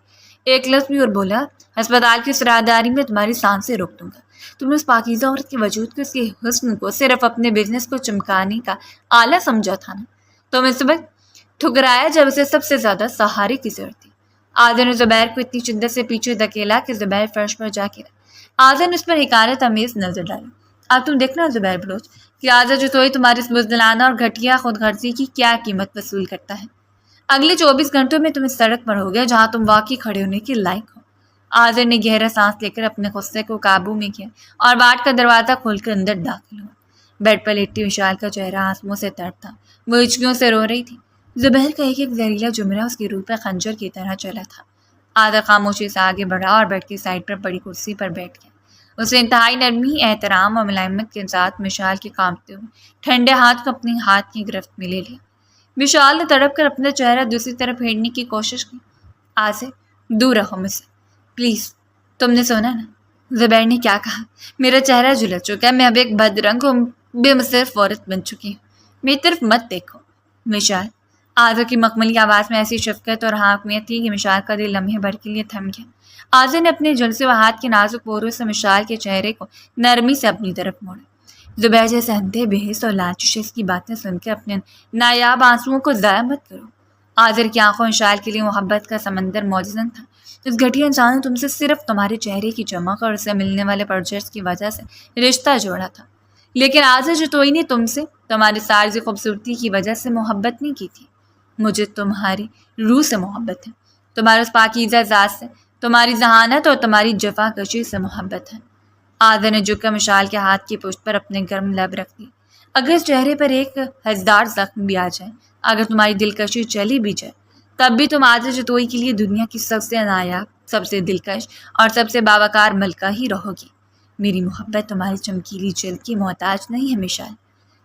ایک لفظ بھی اور بولا، ہسپتال کی سراہداری میں تمہاری سانسیں روک دوں گا۔ تم نے اس پاکیزہ عورت کے وجود کو، اس کے حسن کو صرف اپنے بزنس کو چمکانے کا آلہ سمجھا تھا نا؟ تم اس وقت ٹھکرایا جب اسے سب سے زیادہ سہارے کی ضرورت تھی۔ آزر نے زبیر کو اتنی شدت سے پیچھے دھکیلا کہ زبیر فرش پر جا گرا۔ آزر نے اس پر حقارت آمیز نظر ڈالی۔ اب تم دیکھنا زبیر بلوچ کہ آزر جتوئی تمہاری اس بزدلانہ اور گھٹیا خود غرضی کی کیا قیمت وصول کرتا ہے۔ اگلے 24 گھنٹوں میں تم اس سڑک پر ہوگے جہاں تم واقعی کھڑے ہونے کے لائق ہو۔ آزر نے گہرا سانس لے کر اپنے غصے کو قابو میں کیا اور وارڈ کا دروازہ کھول کر اندر داخل ہوا۔ بیڈ پر لیٹی مشال کا چہرہ آنسوؤں سے تر تھا، وہ ہچکیوں سے رو رہی تھی۔ زبیر کا ایک ایک زہریلا جملہ اس کی روح پہ خنجر کی طرح چلا تھا۔ آزر خاموشی سے آگے بڑھا اور بیڈ کی سائڈ پر پڑی کرسی پر بیٹھ گیا۔ اس نے انتہائی نرمی، احترام اور ملائمت کے ساتھ مشال کے کانپتے ہوئے ٹھنڈے ہاتھ کو اپنے ہاتھ کی گرفت میں لے لیا۔ مشال نے تڑپ کر اپنا چہرہ دوسری طرف پھیرنے کی کوشش کی۔ آزر، دور رہو مجھ سے پلیز۔ تم نے سنا نا زبیر نے کیا کہا؟ میرا چہرہ جھلس چکا ہے، میں اب ایک بدرنگ اور بے مصرف عورت بن چکی ہوں۔ میری طرف مت دیکھو مشال۔ آزر کی مخملی آواز میں ایسی شفقت اور حاکمیت تھی کہ مشال کا دل لمحے بھر کے لیے تھم گیا۔ آزر نے اپنے جھلسے ہوئے ہاتھ کے نازک پوروں سے مشال کے چہرے کو نرمی سے اپنی طرف موڑا۔ زبیر جیسے اندھے، بے حس اور لالچی شخص کی باتیں سن کے اپنے نایاب آنسوؤں کو ضائع مت کرو۔ آزر کی آنکھوں مشال کے لیے محبت کا سمندر موجزن تھا۔ اس گھٹیا انسان نے تم سے صرف تمہارے چہرے کی چمک اور اسے ملنے والے پروجیکٹس کی وجہ سے رشتہ جوڑا تھا، لیکن آزر جتوئی نے تم سے تمہاری ساری خوبصورتی کی وجہ سے محبت نہیں کی تھی۔ مجھے تمہاری روح سے محبت ہے، تمہارے اس پاکیزہ ذات سے، تمہاری ذہانت اور تمہاری جفا کشی سے محبت ہے۔ آزر نے جھک کر مشال کے ہاتھ کی پشت پر اپنے گرم لب رکھ دی۔ اگر اس چہرے پر ایک ہزار زخم بھی آ جائیں اگر تمہاری دلکشی چلی بھی جائے تب بھی تم عادل جتوئی کے لیے دنیا کی سب سے نایاب، سب سے دلکش اور سب سے باوقار ملکہ ہی رہو گی۔ میری محبت تمہاری چمکیلی جلد کی محتاج نہیں ہے مشال۔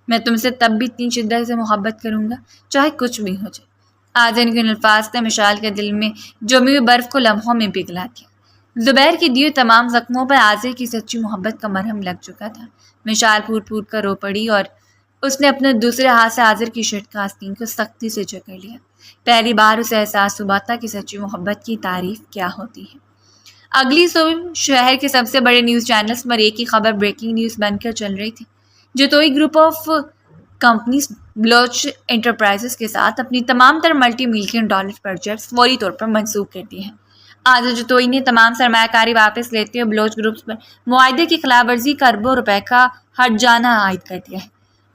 میں تم سے تب بھی اتنی شدت سے محبت کروں گا چاہے کچھ بھی ہو جائے۔ عادل کے الفاظ نے مشال کے دل میں جمی ہوئی برف کو لمحوں میں پگھلا دیا۔ زبیر کی دیے تمام زخموں پر عازر کی سچی محبت کا مرہم لگ چکا تھا۔ مشال پھوٹ پھوٹ کر رو پڑی اور اس نے اپنے دوسرے ہاتھ سے عازر کی شرٹ کا آستین کو سختی سے جکڑ لیا۔ پہلی بار اسے احساس ہوا تھا کہ سچی محبت کی تعریف کیا ہوتی ہے۔ اگلی صبح شہر کے سب سے بڑے نیوز چینلز پر ایک ہی خبر بریکنگ نیوز بن کر چل رہی تھی۔ Jatoi group of companies Baloch enterprises کے ساتھ اپنی تمام تر ملٹی ملین ڈالر پروجیکٹس فوری طور پر منسوخ کر دیے ہیں۔ عادل جتوئی نے تمام سرمایہ کاری واپس لیتے ہوئے بلوچ گروپس پر معاہدے کی خلاف ورزی کا اربوں روپے کا ہٹ جانا عائد کر دیا ہے۔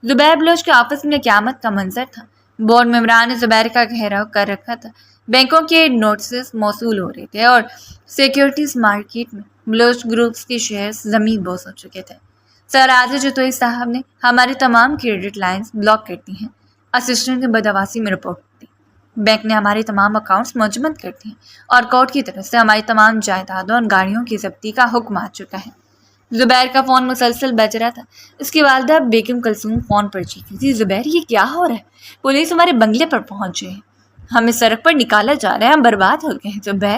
زبیر بلوچ کے آفس میں قیامت کا منظر تھا۔ بورڈ ممبران نے زبیر کا گھیراؤ کر رکھا تھا۔ بینکوں کے نوٹسز موصول ہو رہے تھے اور سیکیورٹیز مارکیٹ میں بلوچ گروپس کے شیئرز زمین بوس ہو چکے تھے۔ سر عادل جتوئی صاحب نے ہماری تمام کریڈٹ لائنز بلاک کر دی ہیں، اسسٹنٹ نے بدحواسی میں رپورٹ دی۔ بینک نے ہمارے تمام اکاؤنٹس منجمد کر دیے اور کورٹ کی طرف سے ہماری تمام جائیدادوں اور گاڑیوں کی ضبطی کا حکم آ چکا ہے۔ زبیر کا فون مسلسل بج رہا تھا۔ اس کی والدہ بیگم کلثوم فون پر چیخی تھی، زبیر یہ کیا ہو رہا ہے؟ پولیس ہمارے بنگلے پر پہنچے ہے، ہمیں سڑک پر نکالا جا رہا ہے، ہم برباد ہو گئے ہیں۔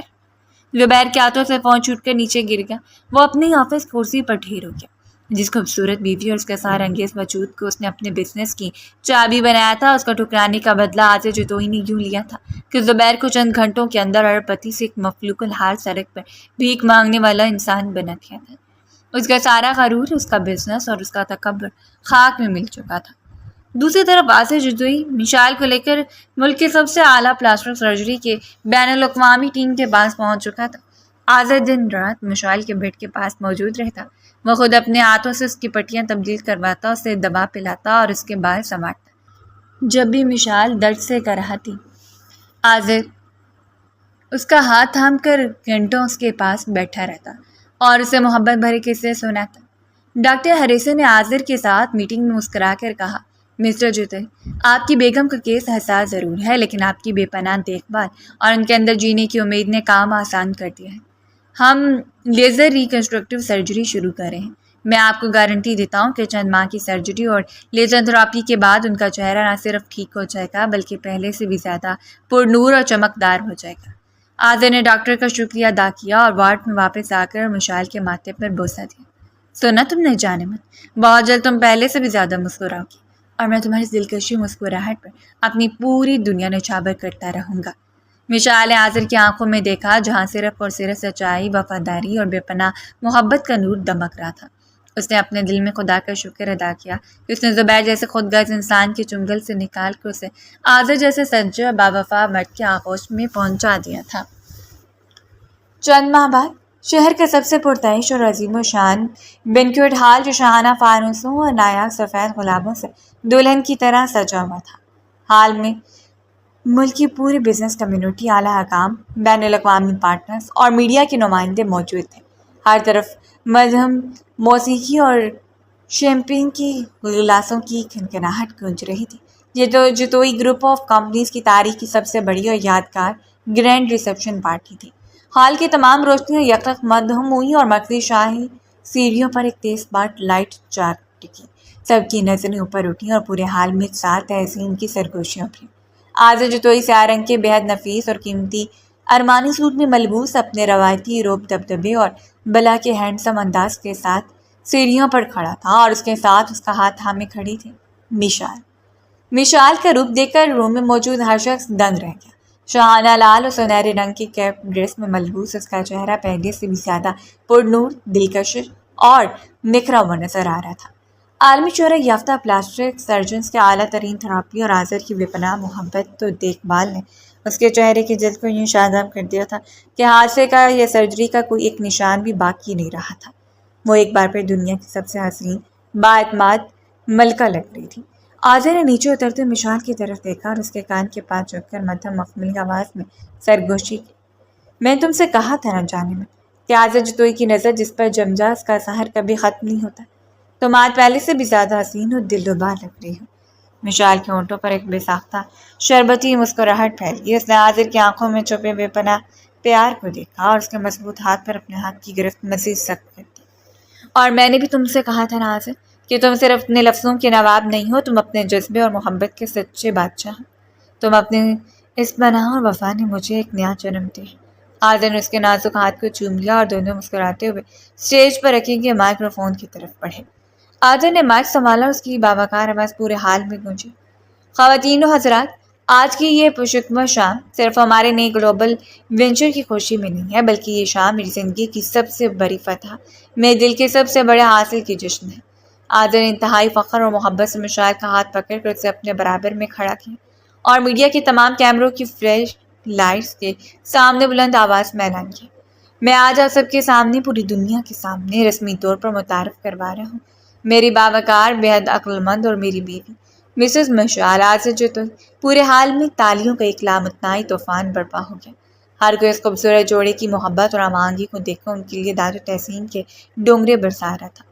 زبیر کے ہاتھوں سے فون چھوٹ کر نیچے گر گیا۔ وہ اپنی آفس کرسی پر ڈھیر ہو گیا۔ جس خوبصورت بیوی اور اس کے سار انگیز وجود کو اس نے اپنے بزنس کی چابی بنایا تھا، اس کا ٹھکرانے کا بدلہ عادل جتوئی نے یوں لیا تھا کہ زبیر کو چند گھنٹوں کے اندر ارب پتی سے ایک مفلوک الحال سڑک پر بھیک مانگنے والا انسان بنا دیا تھا۔ اس کا سارا غرور، اس کا بزنس اور اس کا تکبر خاک میں مل چکا تھا۔ دوسری طرف عادل جتوئی مشال کو لے کر ملک کے سب سے اعلیٰ پلاسٹک سرجری کے بین الاقوامی ٹیم کے پاس پہنچ چکا تھا۔ عادل دن رات مشال کے بیڈ کے پاس موجود رہتا۔ وہ خود اپنے ہاتھوں سے اس کی پٹیاں تبدیل کرواتا، اسے دوا پلاتا اور اس کے بال سنوارتا۔ جب بھی مشال درد سے کراہتی، عادل اس کا ہاتھ تھام کر گھنٹوں اس کے پاس بیٹھا رہتا اور اسے محبت بھرے قصے سناتا۔ ڈاکٹر ہریسن نے عازر کے ساتھ میٹنگ میں مسکرا کر کہا، مسٹر جتوئی، آپ کی بیگم کا کیس حساس ضرور ہے، لیکن آپ کی بے پناہ دیکھ بھال اور ان کے اندر جینے کی امید نے کام آسان کر دیا ہے۔ ہم لیزر ریکنسٹرکٹیو سرجری شروع کر رہے ہیں۔ میں آپ کو گارنٹی دیتا ہوں کہ چند ماہ کی سرجری اور لیزر تھراپی کے بعد ان کا چہرہ نہ صرف ٹھیک ہو جائے گا بلکہ پہلے سے بھی زیادہ پر نور اور چمکدار ہو جائے گا۔ عادل نے ڈاکٹر کا شکریہ ادا کیا اور وارڈ میں واپس آ کر مشال کے ماتھے پر بوسہ دیا۔ سنا تم نے جانے من، بہت جلد تم پہلے سے بھی زیادہ مسکراؤ گی اور میں تمہاری دلکشی مسکراہٹ پر اپنی پوری دنیا نچھاور کرتا رہوں گا۔ مشال نے عازر کی آنکھوں میں دیکھا جہاں صرف اور صرف سچائی، وفاداری اور بے پناہ محبت کا نور دمک رہا تھا۔ اس نے اپنے دل میں خدا کا شکر ادا کیا کہ اس نے زبیر جیسے خود غرض انسان کے چنگل سے نکال کر اسے عازر جیسے سچا باوفا مرد کے آغوش میں پہنچا دیا تھا۔ چند ماہ بعد شہر کا سب سے پرتعیش اور عظیم و شان بینکویٹ ہال، جو شاہانہ فانوسوں اور نایاب سفید گلابوں سے دلہن کی طرح سجا ہوا تھا، ہال میں ملک کی پوری بزنس کمیونٹی، اعلیٰ حکام، بین الاقوامی پارٹنرز اور میڈیا کے نمائندے موجود تھے۔ ہر طرف مدھم موسیقی اور شیمپین کی گلاسوں کی کھنکھناہٹ گونج رہی تھی۔ یہ جتوئی گروپ آف کمپنیز کی تاریخ کی سب سے بڑی اور یادگار گرینڈ ریسیپشن پارٹی تھی۔ ہال کی تمام روشنیاں یک یک مدھم ہوئی اور مرکزی شاہی سیڑھیوں پر ایک تیز اسپاٹ لائٹ جاگ ٹکی۔ سب کی نظریں اوپر اٹھیں اور پورے ہال میں ایک ساتھ تحسین کی سرگوشیاں ابھریں۔ عادل جتوئی سیاہ رنگ کے بے حد نفیس اور قیمتی ارمانی سوٹ میں ملبوس، اپنے روایتی روب دبدبے اور بلا کے ہینڈسم انداز کے ساتھ سیڑھیوں پر کھڑا تھا اور اس کے ساتھ اس کا ہاتھ تھامے کھڑی تھی مشال کا روپ دیکھ کر روم میں موجود ہر شخص دنگ رہ گیا۔ شاہانہ لال اور سنہرے رنگ کی کیپ ڈریس میں ملبوس اس کا چہرہ پہلے سے بھی زیادہ پر نور، دلکش اور نکھرا ہوا نظر آ رہا تھا۔ عالمی شہرت یافتہ پلاسٹک سرجنز کے اعلیٰ ترین تھراپی اور عازر کی بے پناہ محبت تو دیکھ بھال نے اس کے چہرے کی جلد کو یوں شاداب کر دیا تھا کہ حادثے کا یا سرجری کا کوئی ایک نشان بھی باقی نہیں رہا تھا۔ وہ ایک بار پھر دنیا کی سب سے حسین، بااعتماد ملکہ لگ رہی تھی۔ عازر نے نیچے اترتے مشال کی طرف دیکھا اور اس کے کان کے پاس جھک کر مدھم مخملی آواز میں سرگوشی کی۔ میں تم سے کہا تھا نہ جانے من کہ عازر جتوئی کی نظر جس پر جم جا اس کا سحر کبھی ختم نہیں ہوتا۔ تم آج پہلے سے بھی زیادہ حسین اور دلربا لگ رہی ہو۔
مشال کے ہونٹوں پر ایک بے ساختہ شربتی مسکراہٹ پھیل گئی۔ اس نے عاذر کی آنکھوں میں چھپے بے پناہ پیار کو دیکھا اور اس کے مضبوط ہاتھ پر اپنے ہاتھ کی گرفت مزید سخت کر دی۔ اور میں نے بھی تم سے کہا تھا نا عاذر کہ تم صرف اپنے لفظوں کے نواب نہیں ہو، تم اپنے جذبے اور محبت کے سچے بادشاہ ہو۔ تم اپنے اس پناہ اور وفا نے مجھے ایک نیا جنم دیا۔ عاذر نے اس کے نازک ہاتھ کو چوم لیا اور دونوں مسکراتے ہوئے اسٹیج پر رکھے گئے مائکرو فون کی طرف بڑھے۔ عاذر نے مائک سنبھالا اور اس کی باوقار آواز پورے حال میں گونجی۔ خواتین و حضرات، آج کی یہ پرشکوہ شام صرف ہمارے نئے گلوبل وینچر کی خوشی میں نہیں ہے، بلکہ یہ شام میری زندگی کی سب سے بڑی فتح، میرے دل کے سب سے بڑے حاصل کی جشن ہے۔ عاذر نے انتہائی فخر اور محبت سے مشال کا ہاتھ پکڑ کر اسے اپنے برابر میں کھڑا کیا اور میڈیا کے تمام کیمروں کی فلیش لائٹس کے سامنے بلند آواز میں اعلان کیا: میں آج آپ سب کے سامنے، پوری دنیا کے سامنے رسمی طور پر متعارف کروا رہا ہوں میری باوقار، بے حد عقل مند اور میری بیوی مسز مشال عاذر جتوئی۔ پورے حال میں تالیوں کا ایک لامتناہی طوفان برپا ہو گیا۔ ہر کوئی اس خوبصورت جوڑے کی محبت اور ہم آہنگی کو دیکھ کر ان کے لیے داد و تحسین کے ڈونگرے برسا رہا تھا۔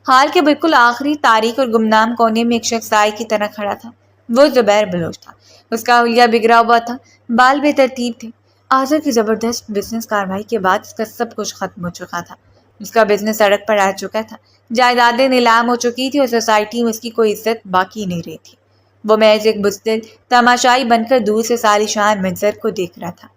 حال کے بالکل آخری تاریک اور گمنام کونے میں ایک شخص آئی کی طرح کھڑا تھا۔ وہ زبیر بلوچ تھا۔ اس کا حلیہ بگڑا ہوا تھا، بال بے ترتیب تھے۔ عاذر کی زبردست بزنس کارروائی کے بعد اس کا سب کچھ ختم ہو چکا تھا۔ اس کا بزنس سڑک پر آ چکا تھا، جائیدادیں نیلام ہو چکی تھی اور سوسائٹی میں اس کی کوئی عزت باقی نہیں رہی تھی۔ وہ محض ایک بزدل تماشائی بن کر دور سے ساری شان منظر کو دیکھ رہا تھا۔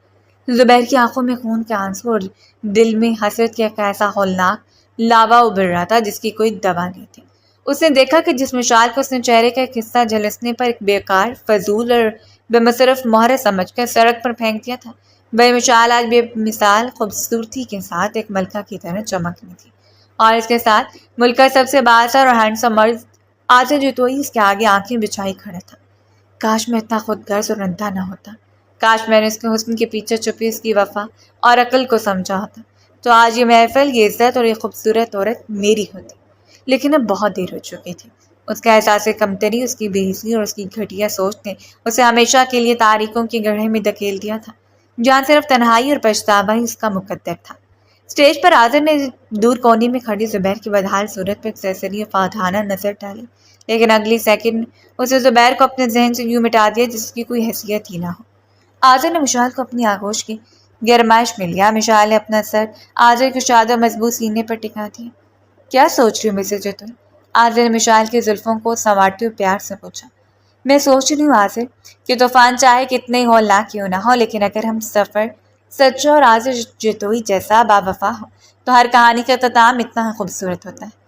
زبیر کی آنکھوں میں خون کے آنسو اور دل میں حسرت کا ایک ایسا ہولناک لاوا ابل رہا تھا جس کی کوئی دوا نہیں تھی۔ اس نے دیکھا کہ جس مشال کو اس نے چہرے کا ایک حصہ جھلسنے پر ایک بیکار، فضول اور بے مصرف مہرے سمجھ کر سڑک پر پھینک دیا تھا، وہی مشال آج بے مثال خوبصورتی کے ساتھ ایک ملکہ کی طرح چمکنی تھی، اور اس کے ساتھ ملک کا سب سے بااثر اور ہینڈسم مرد عاذر جتوئی اس کے آگے آنکھیں بچھائی کھڑا تھا۔ کاش میں اتنا خود غرض اور اندھا نہ ہوتا، کاش میں نے اس کے حسن کے پیچھے چھپی اس کی وفا اور عقل کو سمجھا ہوتا، تو آج یہ محفل، یہ عزت اور یہ خوبصورت عورت میری ہوتی۔ لیکن اب بہت دیر ہو چکی تھی۔ اس کا احساس کمتری، اس کی بے حسی اور اس کی گھٹیا سوچ نے اسے ہمیشہ کے لیے تاریکوں کے گڑھے میں دھکیل دیا تھا، جہاں صرف تنہائی اور پچھتاوا ہی اس کا مقدر تھا۔ اسٹیج پر عاذر نے دور کونے میں کھڑی زبیر کی بدحال صورت پر ایک سرسری اور فاتحانہ نظر ڈالی، لیکن اگلی سیکنڈ اسے زبیر کو اپنے ذہن سے یوں مٹا دیا جس کی کوئی حیثیت ہی نہ ہو۔ عاذر نے مشال کو اپنی آغوش کی گرمائش میں لیا۔ مشال نے اپنا سر عاذر کے شادہ مضبوط سینے پر ٹکا دیا۔ کیا سوچ رہی ہوں مسز جتوئی؟ عاذر نے مشال کی زلفوں کو سنوارتے ہوئے پیار سے پوچھا۔ میں سوچ رہی ہوں عاذر کہ طوفان چاہے کتنے ہولناک کیوں نہ ہو، لیکن اگر ہم سفر سچا اور عاذر جتوئی جیسا باوفا ہو تو ہر کہانی کا اختتام اتنا خوبصورت ہوتا ہے۔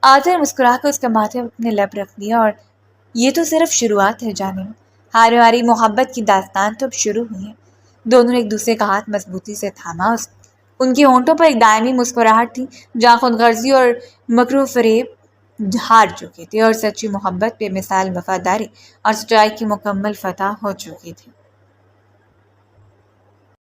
عاذر مسکرا کر اس کے ماتھے پر اپنے لب رکھ دیا، اور یہ تو صرف شروعات ہے جانم، ہماری محبت کی داستان تو اب شروع ہوئی ہے۔ دونوں نے ایک دوسرے کا ہاتھ مضبوطی سے تھاما۔ ان کے ہونٹوں پر ایک دائمی مسکراہٹ تھی جہاں خود غرضی اور مکر و فریب ہار چکی تھی اور سچی محبت، بے مثال وفاداری اور سچائی کی مکمل فتح ہو چکی تھی۔